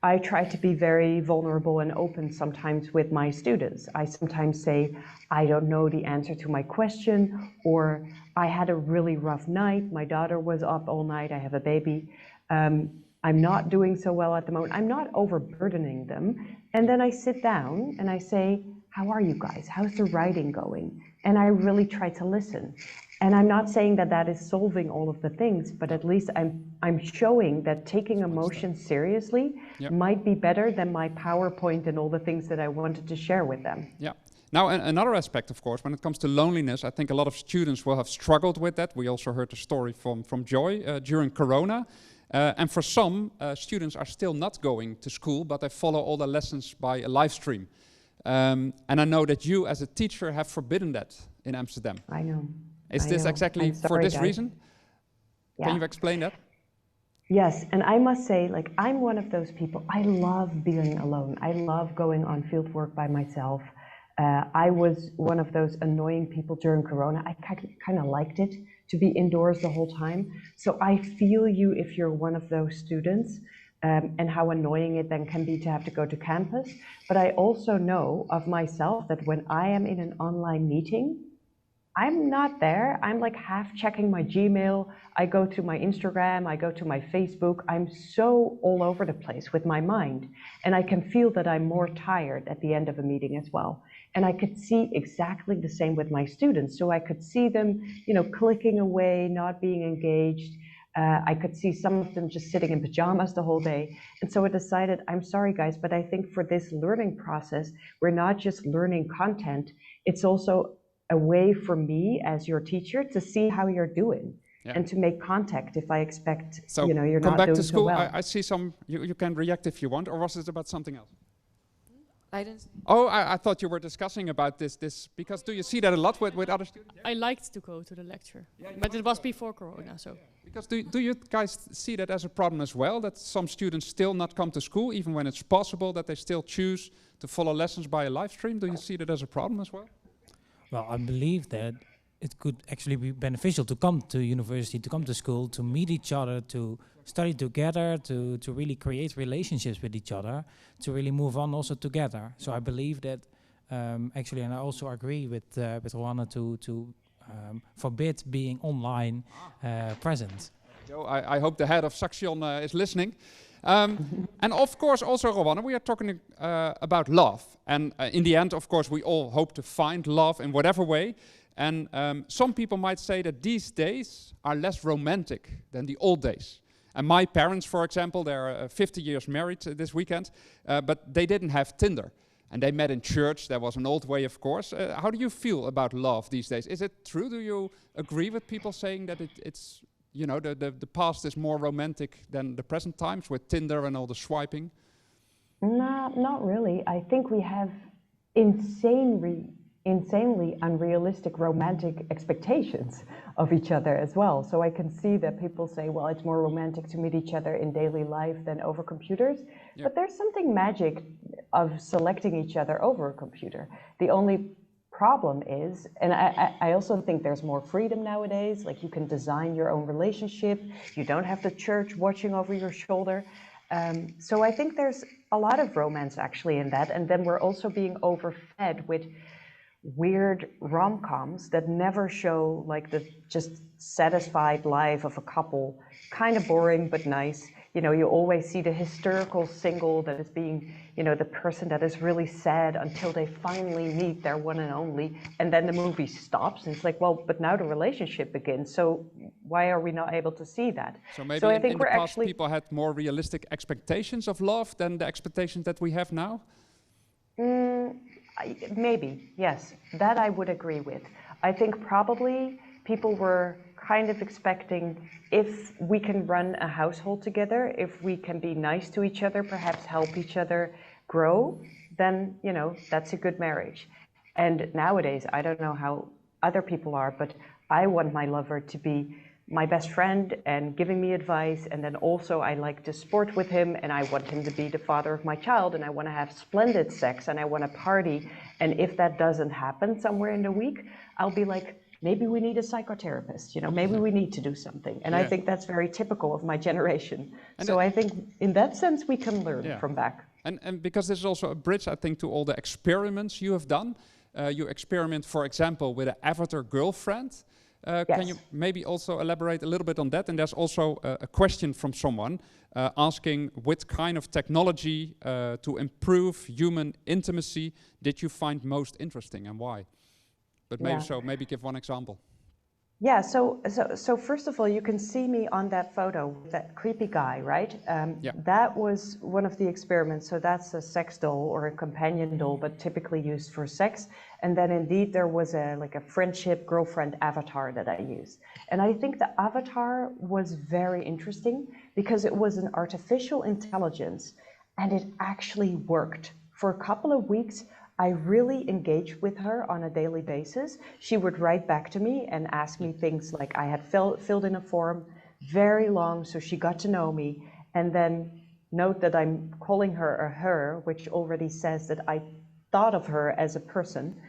I try to be very vulnerable and open sometimes with my students. I sometimes say, I don't know the answer to my question, or I had a really rough night. My daughter was up all night. I have a baby. I'm not doing so well at the moment. I'm not overburdening them. And then I sit down and I say, how are you guys? How's the writing going? And I really try to listen. And I'm not saying that that is solving all of the things, but at least I'm showing that taking emotions seriously might be better than my PowerPoint and all the things that I wanted to share with them. Yeah. Now, another aspect, of course, when it comes to loneliness, I think a lot of students will have struggled with that. We also heard the story from Joy during Corona. And for some, students are still not going to school, but they follow all the lessons by a live stream. And I know that you, as a teacher, have forbidden that in Amsterdam. I know. Is this exactly for this reason? Yeah. Can you explain that? Yes, and I must say, like, I'm one of those people. I love being alone. I love going on field work by myself. I was one of those annoying people during Corona. I kind of liked it to be indoors the whole time. So I feel you if you're one of those students, and how annoying it then can be to have to go to campus. But I also know of myself that when I am in an online meeting, I'm not there. I'm like half checking my Gmail. I go to my Instagram, I go to my Facebook. I'm so all over the place with my mind. And I can feel that I'm more tired at the end of a meeting as well. And I could see exactly the same with my students. So I could see them, you know, clicking away, not being engaged. I could see some of them just sitting in pajamas the whole day. And so I decided, I'm sorry guys, but I think for this learning process, we're not just learning content, it's also a way for me as your teacher to see how you're doing and to make contact if I expect, so you know, you're come not back doing to school. so well. I see some, you can react if you want, or was it about something else? I didn't. Oh, I thought you were discussing about this, because do you see that a lot with other students? I liked to go to the lecture, but it was before Corona, so. Because do you guys see that as a problem as well, that some students still not come to school, even when it's possible that they still choose to follow lessons by a live stream? Do you see that as a problem as well? Well, I believe that it could actually be beneficial to come to university, to come to school, to meet each other, to study together, to really create relationships with each other, to really move on also together. So I believe that actually, and I also agree with Roanne to forbid being online present. Joe, I hope the head of Saxion is listening. And of course, also, Roanne, we are talking about love. And in the end, of course, we all hope to find love in whatever way. And some people might say that these days are less romantic than the old days. And my parents, for example, they're 50 years married this weekend, but they didn't have Tinder. And they met in church. That was an old way, of course. How do you feel about love these days? Is it true? Do you agree with people saying that it's, you know, the past is more romantic than the present times with Tinder and all the swiping? No, not really. I think we have insanely unrealistic romantic expectations of each other as well. So I can see that people say, well, it's more romantic to meet each other in daily life than over computers. Yeah. But there's something magic of selecting each other over a computer. The only problem is, and I also think there's more freedom nowadays, like you can design your own relationship, you don't have the church watching over your shoulder. So I think there's a lot of romance actually in that. And then we're also being overfed with weird rom-coms that never show like the just satisfied life of a couple. Kind of boring, but nice. You know, you always see the hysterical single that is being, you know, the person that is really sad until they finally meet their one and only, and then the movie stops, and it's like, well, but now the relationship begins, so why are we not able to see that? So maybe I think in the past people had more realistic expectations of love than the expectations that we have now? Maybe, yes. That I would agree with. I think probably people were kind of expecting, if we can run a household together, if we can be nice to each other, perhaps help each other grow, then, you know, that's a good marriage. And nowadays, I don't know how other people are, but I want my lover to be my best friend and giving me advice, and then also I like to sport with him, and I want him to be the father of my child, and I want to have splendid sex, and I want to party. And if that doesn't happen somewhere in the week, I'll be like, maybe we need a psychotherapist, you know, maybe we need to do something. And I think that's very typical of my generation. And so I think in that sense we can learn from back. And because this is also a bridge, I think, to all the experiments you have done. You experiment, for example, with an avatar girlfriend. Yes. Can you maybe also elaborate a little bit on that? And there's also a question from someone asking what kind of technology to improve human intimacy did you find most interesting and why? But maybe give one example. Yeah, so first of all, you can see me on that photo, that creepy guy, right? That was one of the experiments. So that's a sex doll or a companion doll, but typically used for sex. And then indeed there was a friendship girlfriend avatar that I used. And I think the avatar was very interesting because it was an artificial intelligence and it actually worked. For a couple of weeks, I really engaged with her on a daily basis. She would write back to me and ask me things like I had filled in a form, very long, so she got to know me. And then note that I'm calling her a her, which already says that I thought of her as a person.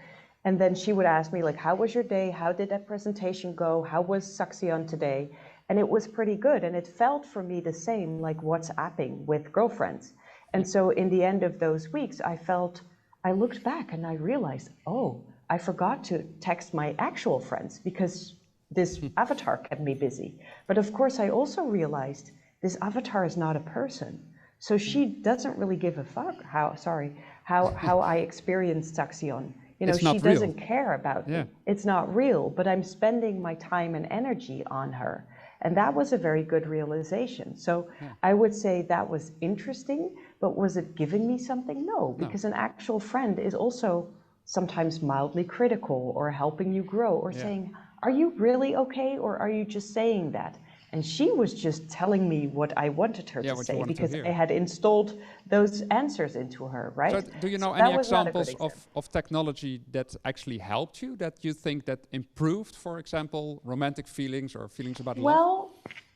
And then she would ask me like, how was your day? How did that presentation go? How was Saxion today? And it was pretty good. And it felt for me the same like WhatsApping with girlfriends. And so in the end of those weeks, I looked back and I realized, oh, I forgot to text my actual friends because this avatar kept me busy. But of course, I also realized this avatar is not a person. So she doesn't really give a fuck how I experienced Saxion. You know, she doesn't care about me. It's not real, but I'm spending my time and energy on her. And that was a very good realization. So I would say that was interesting, but was it giving me something? No, because an actual friend is also sometimes mildly critical or helping you grow or saying, are you really okay? Or are you just saying that? And she was just telling me what I wanted her to what you say, wanted to because hear. I had installed those answers into her, right? So do you know So any that was not a good examples of technology that actually helped you, that you think that improved, for example, romantic feelings or feelings about love? Well,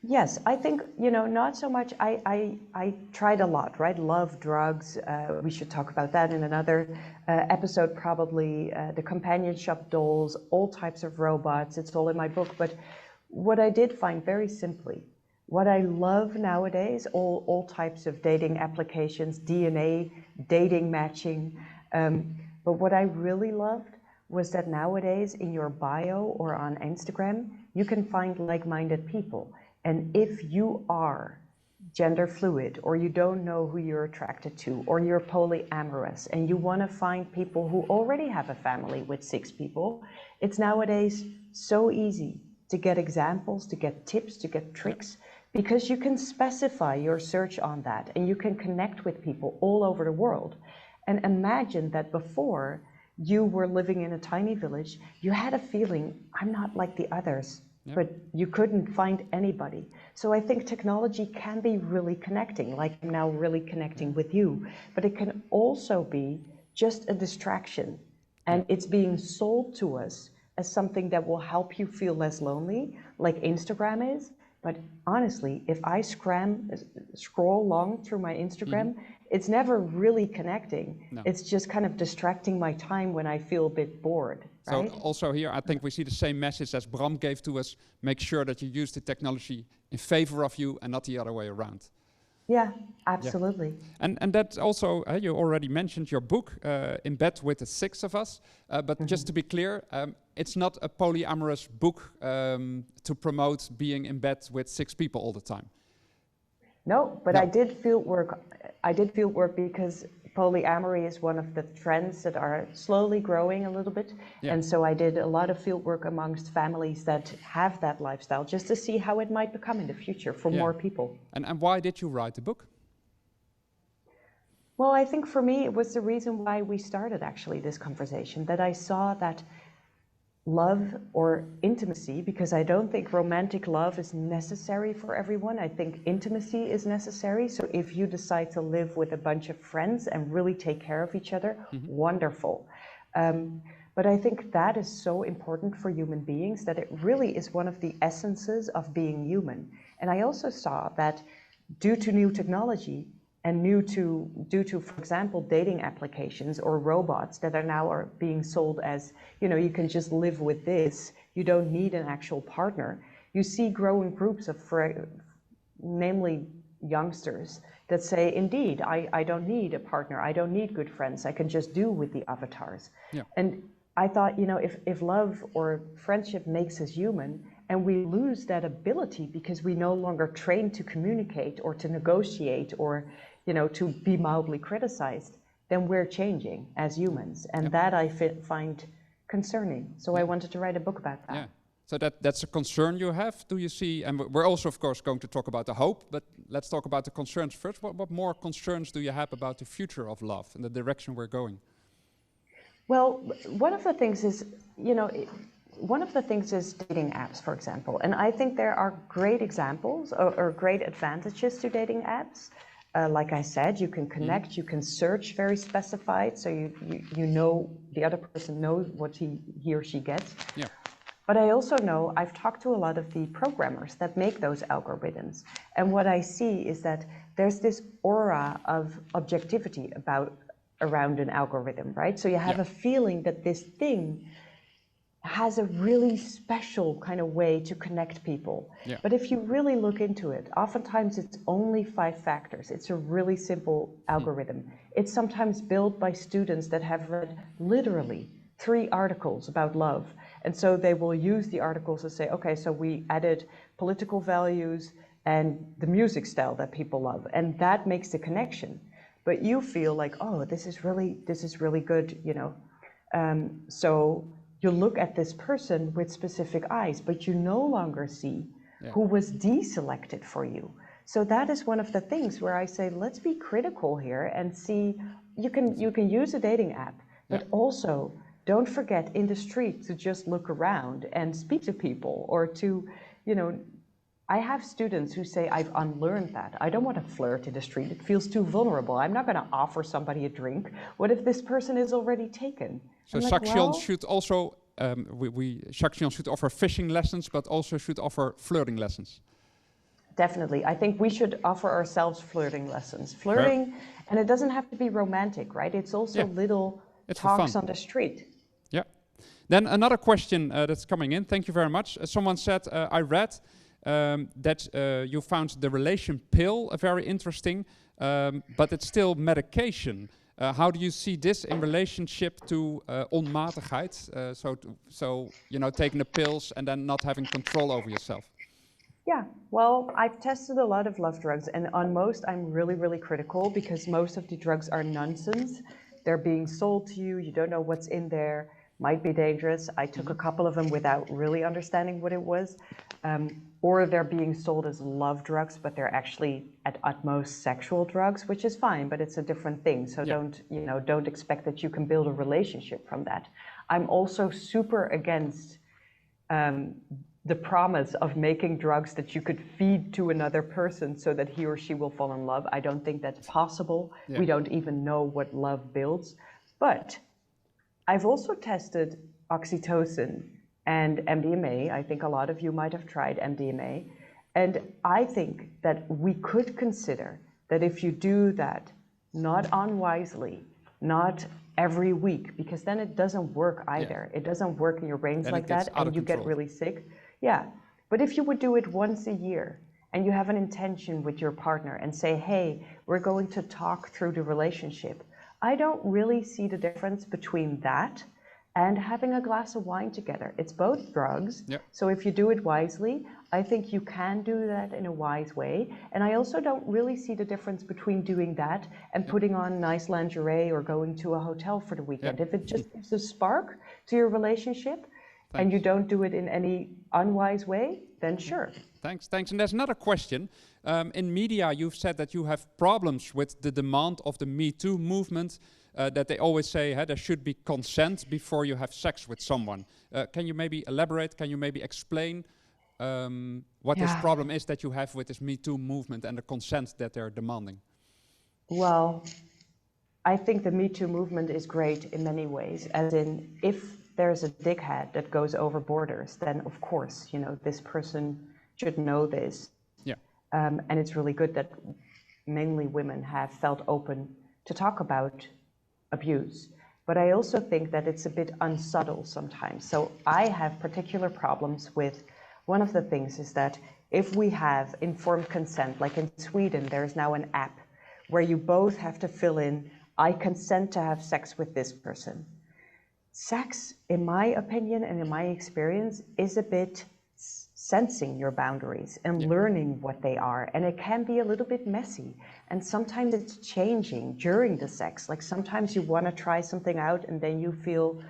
yes, I think, not so much. I tried a lot, right? Love, drugs. We should talk about that in another episode, probably. The companionship dolls, all types of robots. It's all in my book. But what I did find very simply, what I love nowadays, all types of dating applications, DNA, dating matching. But what I really loved was that nowadays in your bio or on Instagram, you can find like-minded people. And if you are gender fluid, or you don't know who you're attracted to, or you're polyamorous, and you want to find people who already have a family with 6 people, it's nowadays so easy to get examples, to get tips, to get tricks, because you can specify your search on that, and you can connect with people all over the world. And imagine that before you were living in a tiny village, you had a feeling, I'm not like the others. But you couldn't find anybody. So I think technology can be really connecting, like I'm now really connecting with you, but it can also be just a distraction. And it's being sold to us as something that will help you feel less lonely, like Instagram is. But honestly, if I scroll long through my Instagram, it's never really connecting. No. It's just kind of distracting my time when I feel a bit bored. Right? So also here, I think we see the same message as Bram gave to us. Make sure that you use the technology in favor of you and not the other way around. Yeah, absolutely. Yeah. And that also, you already mentioned your book, In Bed with the 6 of Us. But just to be clear, it's not a polyamorous book to promote being in bed with 6 people all the time. No, but no. I did field work because polyamory is one of the trends that are slowly growing a little bit. Yeah. And so I did a lot of field work amongst families that have that lifestyle, just to see how it might become in the future for more people. And why did you write the book? Well, I think for me, it was the reason why we started actually this conversation, that I saw that love or intimacy, because I don't think romantic love is necessary for everyone. I think intimacy is necessary. So if you decide to live with a bunch of friends and really take care of each other, wonderful. But I think that is so important for human beings, that it really is one of the essences of being human. And I also saw that due to new technology, and due to, for example, dating applications or robots that are now being sold as, you can just live with this, you don't need an actual partner. You see growing groups of, namely youngsters, that say, indeed, I don't need a partner, I don't need good friends, I can just do with the avatars. Yeah. And I thought, if love or friendship makes us human, and we lose that ability because we no longer train to communicate or to negotiate or to be mildly criticized, then we're changing as humans. And that I find concerning. So I wanted to write a book about that. Yeah. So that's a concern you have, do you see? And we're also, of course, going to talk about the hope, but let's talk about the concerns first. What more concerns do you have about the future of love and the direction we're going? Well, one of the things is, dating apps, for example. And I think there are great examples or great advantages to dating apps. Like I said, you can connect, you can search very specified, so you know the other person knows what he or she gets. Yeah. But I also know, I've talked to a lot of the programmers that make those algorithms. And what I see is that there's this aura of objectivity around an algorithm, right? So you have a feeling that this thing has a really special kind of way to connect people. Yeah. But if you really look into it, oftentimes it's only 5 factors. It's a really simple algorithm. It's sometimes built by students that have read literally 3 articles about love. And so they will use the articles to say, okay, so we added political values and the music style that people love. And that makes the connection. But you feel like, oh, this is really good, so you look at this person with specific eyes, but you no longer see who was deselected for you. So that is one of the things where I say, let's be critical here and see, you can use a dating app, but also don't forget in the street to just look around and speak to people, or to, I have students who say, I've unlearned that. I don't want to flirt in the street. It feels too vulnerable. I'm not going to offer somebody a drink. What if this person is already taken? So Saxion should also, Saxion should offer fishing lessons, but also should offer flirting lessons. Definitely. I think we should offer ourselves flirting lessons. Flirting, and it doesn't have to be romantic, right? It's also little talks on the street. Yeah. Then another question that's coming in. Thank you very much. Someone said, I read that you found the relation pill very interesting, but it's still medication. How do you see this in relationship to onmatigheid? So you know, taking the pills and then not having control over yourself. Yeah, well, I've tested a lot of love drugs, and on most I'm really, really critical because most of the drugs are nonsense. They're being sold to you, you don't know what's in there, might be dangerous. I took a couple of them without really understanding what it was. Or they're being sold as love drugs, but they're actually at utmost sexual drugs, which is fine, but it's a different thing. So don't expect that you can build a relationship from that. I'm also super against the promise of making drugs that you could feed to another person so that he or she will fall in love. I don't think that's possible. We don't even know what love builds. But I've also tested oxytocin and MDMA. I think a lot of you might have tried MDMA. And I think that we could consider that if you do that, not unwisely, not every week, because then it doesn't work either. It doesn't work in your brains like that, and you get really sick. Yeah, but if you would do it once a year and you have an intention with your partner and say, hey, we're going to talk through the relationship, I don't really see the difference between that and having a glass of wine together. It's both drugs, so if you do it wisely, I think you can do that in a wise way. And I also don't really see the difference between doing that and putting on nice lingerie or going to a hotel for the weekend. If it just gives a spark to your relationship, and you don't do it in any unwise way, then sure. Thanks. And there's another question. In media, you've said that you have problems with the demand of the Me Too movement, that they always say there should be consent before you have sex with someone. Can you maybe elaborate? Can you maybe explain what this problem is that you have with this Me Too movement and the consent that they're demanding? Well, I think the Me Too movement is great in many ways, as in if there's a dickhead that goes over borders, then of course, you know, this person should know this. Yeah. And it's really good that mainly women have felt open to talk about abuse. But I also think that it's a bit unsubtle sometimes. So I have particular problems with, one of the things is that if we have informed consent, like in Sweden, there's now an app where you both have to fill in, I consent to have sex with this person. Sex, in my opinion and in my experience, is a bit sensing your boundaries and learning what they are. And it can be a little bit messy. And sometimes it's changing during the sex. Like sometimes you want to try something out and then you feel,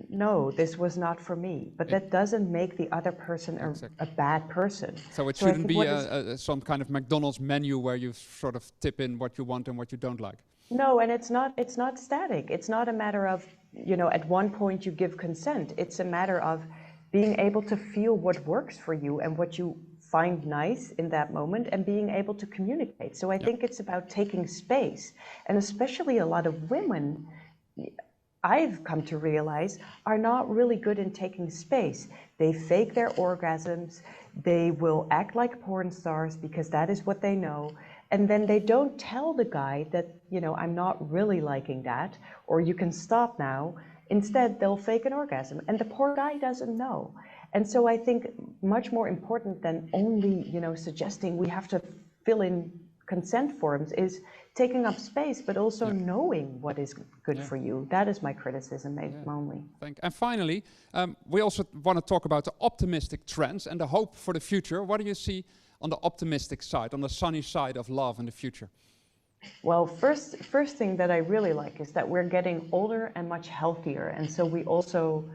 no, this was not for me. But that doesn't make the other person a bad person. So it shouldn't be some kind of McDonald's menu where you sort of tip in what you want and what you don't like. No, and it's not static. It's not a matter of, you know, at one point you give consent. It's a matter of being able to feel what works for you and what you find nice in that moment and being able to communicate. So I think it's about taking space. And especially a lot of women, I've come to realize, are not really good in taking space. They fake their orgasms. They will act like porn stars because that is what they know. And then they don't tell the guy that, you know, I'm not really liking that, or you can stop now. Instead, they'll fake an orgasm, and the poor guy doesn't know. And so I think much more important than only, you know, suggesting we have to fill in consent forms is taking up space, but also knowing what is good for you. That is my criticism only. And finally, we also want to talk about the optimistic trends and the hope for the future. What do you see on the optimistic side, on the sunny side of love in the future? Well, first thing that I really like is that we're getting older and much healthier. And so we also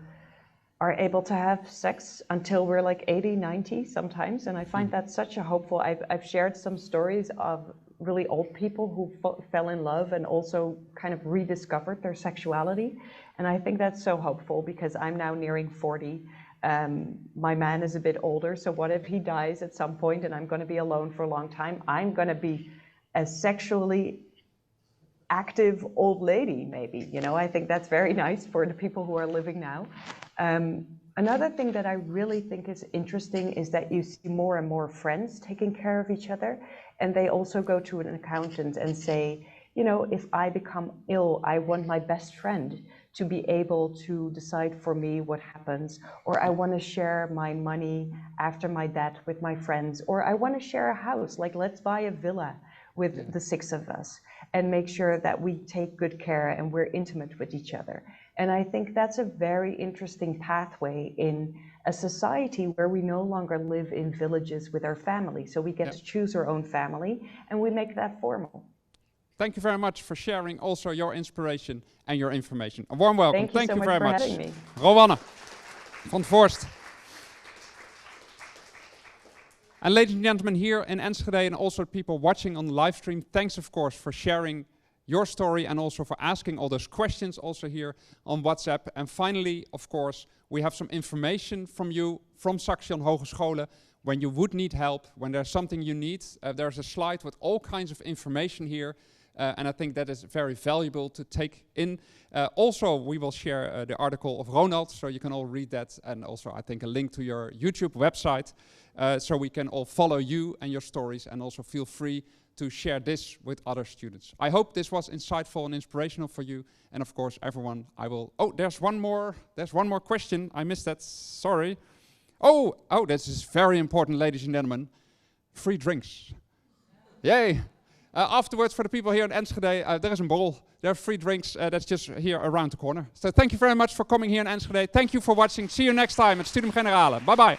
are able to have sex until we're like 80, 90 sometimes. And I find that such a hopeful, I've shared some stories of really old people who fell in love and also kind of rediscovered their sexuality. And I think that's so hopeful because I'm now nearing 40. My man is a bit older, so what if he dies at some point and I'm going to be alone for a long time? I'm going to be a sexually active old lady, maybe. You know, I think that's very nice for the people who are living now. Another thing that I really think is interesting is that you see more and more friends taking care of each other, and they also go to an accountant and say, you know, if I become ill, I want my best friend to be able to decide for me what happens, or I want to share my money after my death with my friends, or I want to share a house, like let's buy a villa with the 6 of us and make sure that we take good care and we're intimate with each other. And I think that's a very interesting pathway in a society where we no longer live in villages with our family. So we get to choose our own family and we make that formal. Thank you very much for sharing also your inspiration and your information. A warm welcome. Thank you so very much much. for having me. Roanne van Voorst. And ladies and gentlemen, here in Enschede and also people watching on the live stream, thanks of course for sharing your story and also for asking all those questions also here on WhatsApp. And finally, of course, we have some information from you from Saxion Hogescholen. When you would need help, when there's something you need, there's a slide with all kinds of information here. And I think that is very valuable to take in. Also, we will share the article of Ronald, so you can all read that. And also, I think, a link to your YouTube website, so we can all follow you and your stories, and also feel free to share this with other students. I hope this was insightful and inspirational for you. And of course, everyone, I will... Oh, there's one more question. I missed that, sorry. Oh, this is very important, ladies and gentlemen. Free drinks. Yay. Afterwards, for the people here in Enschede, there is a borrel. There are free drinks, that's just here around the corner. So thank you very much for coming here in Enschede. Thank you for watching. See you next time at Studium Generale. Bye-bye.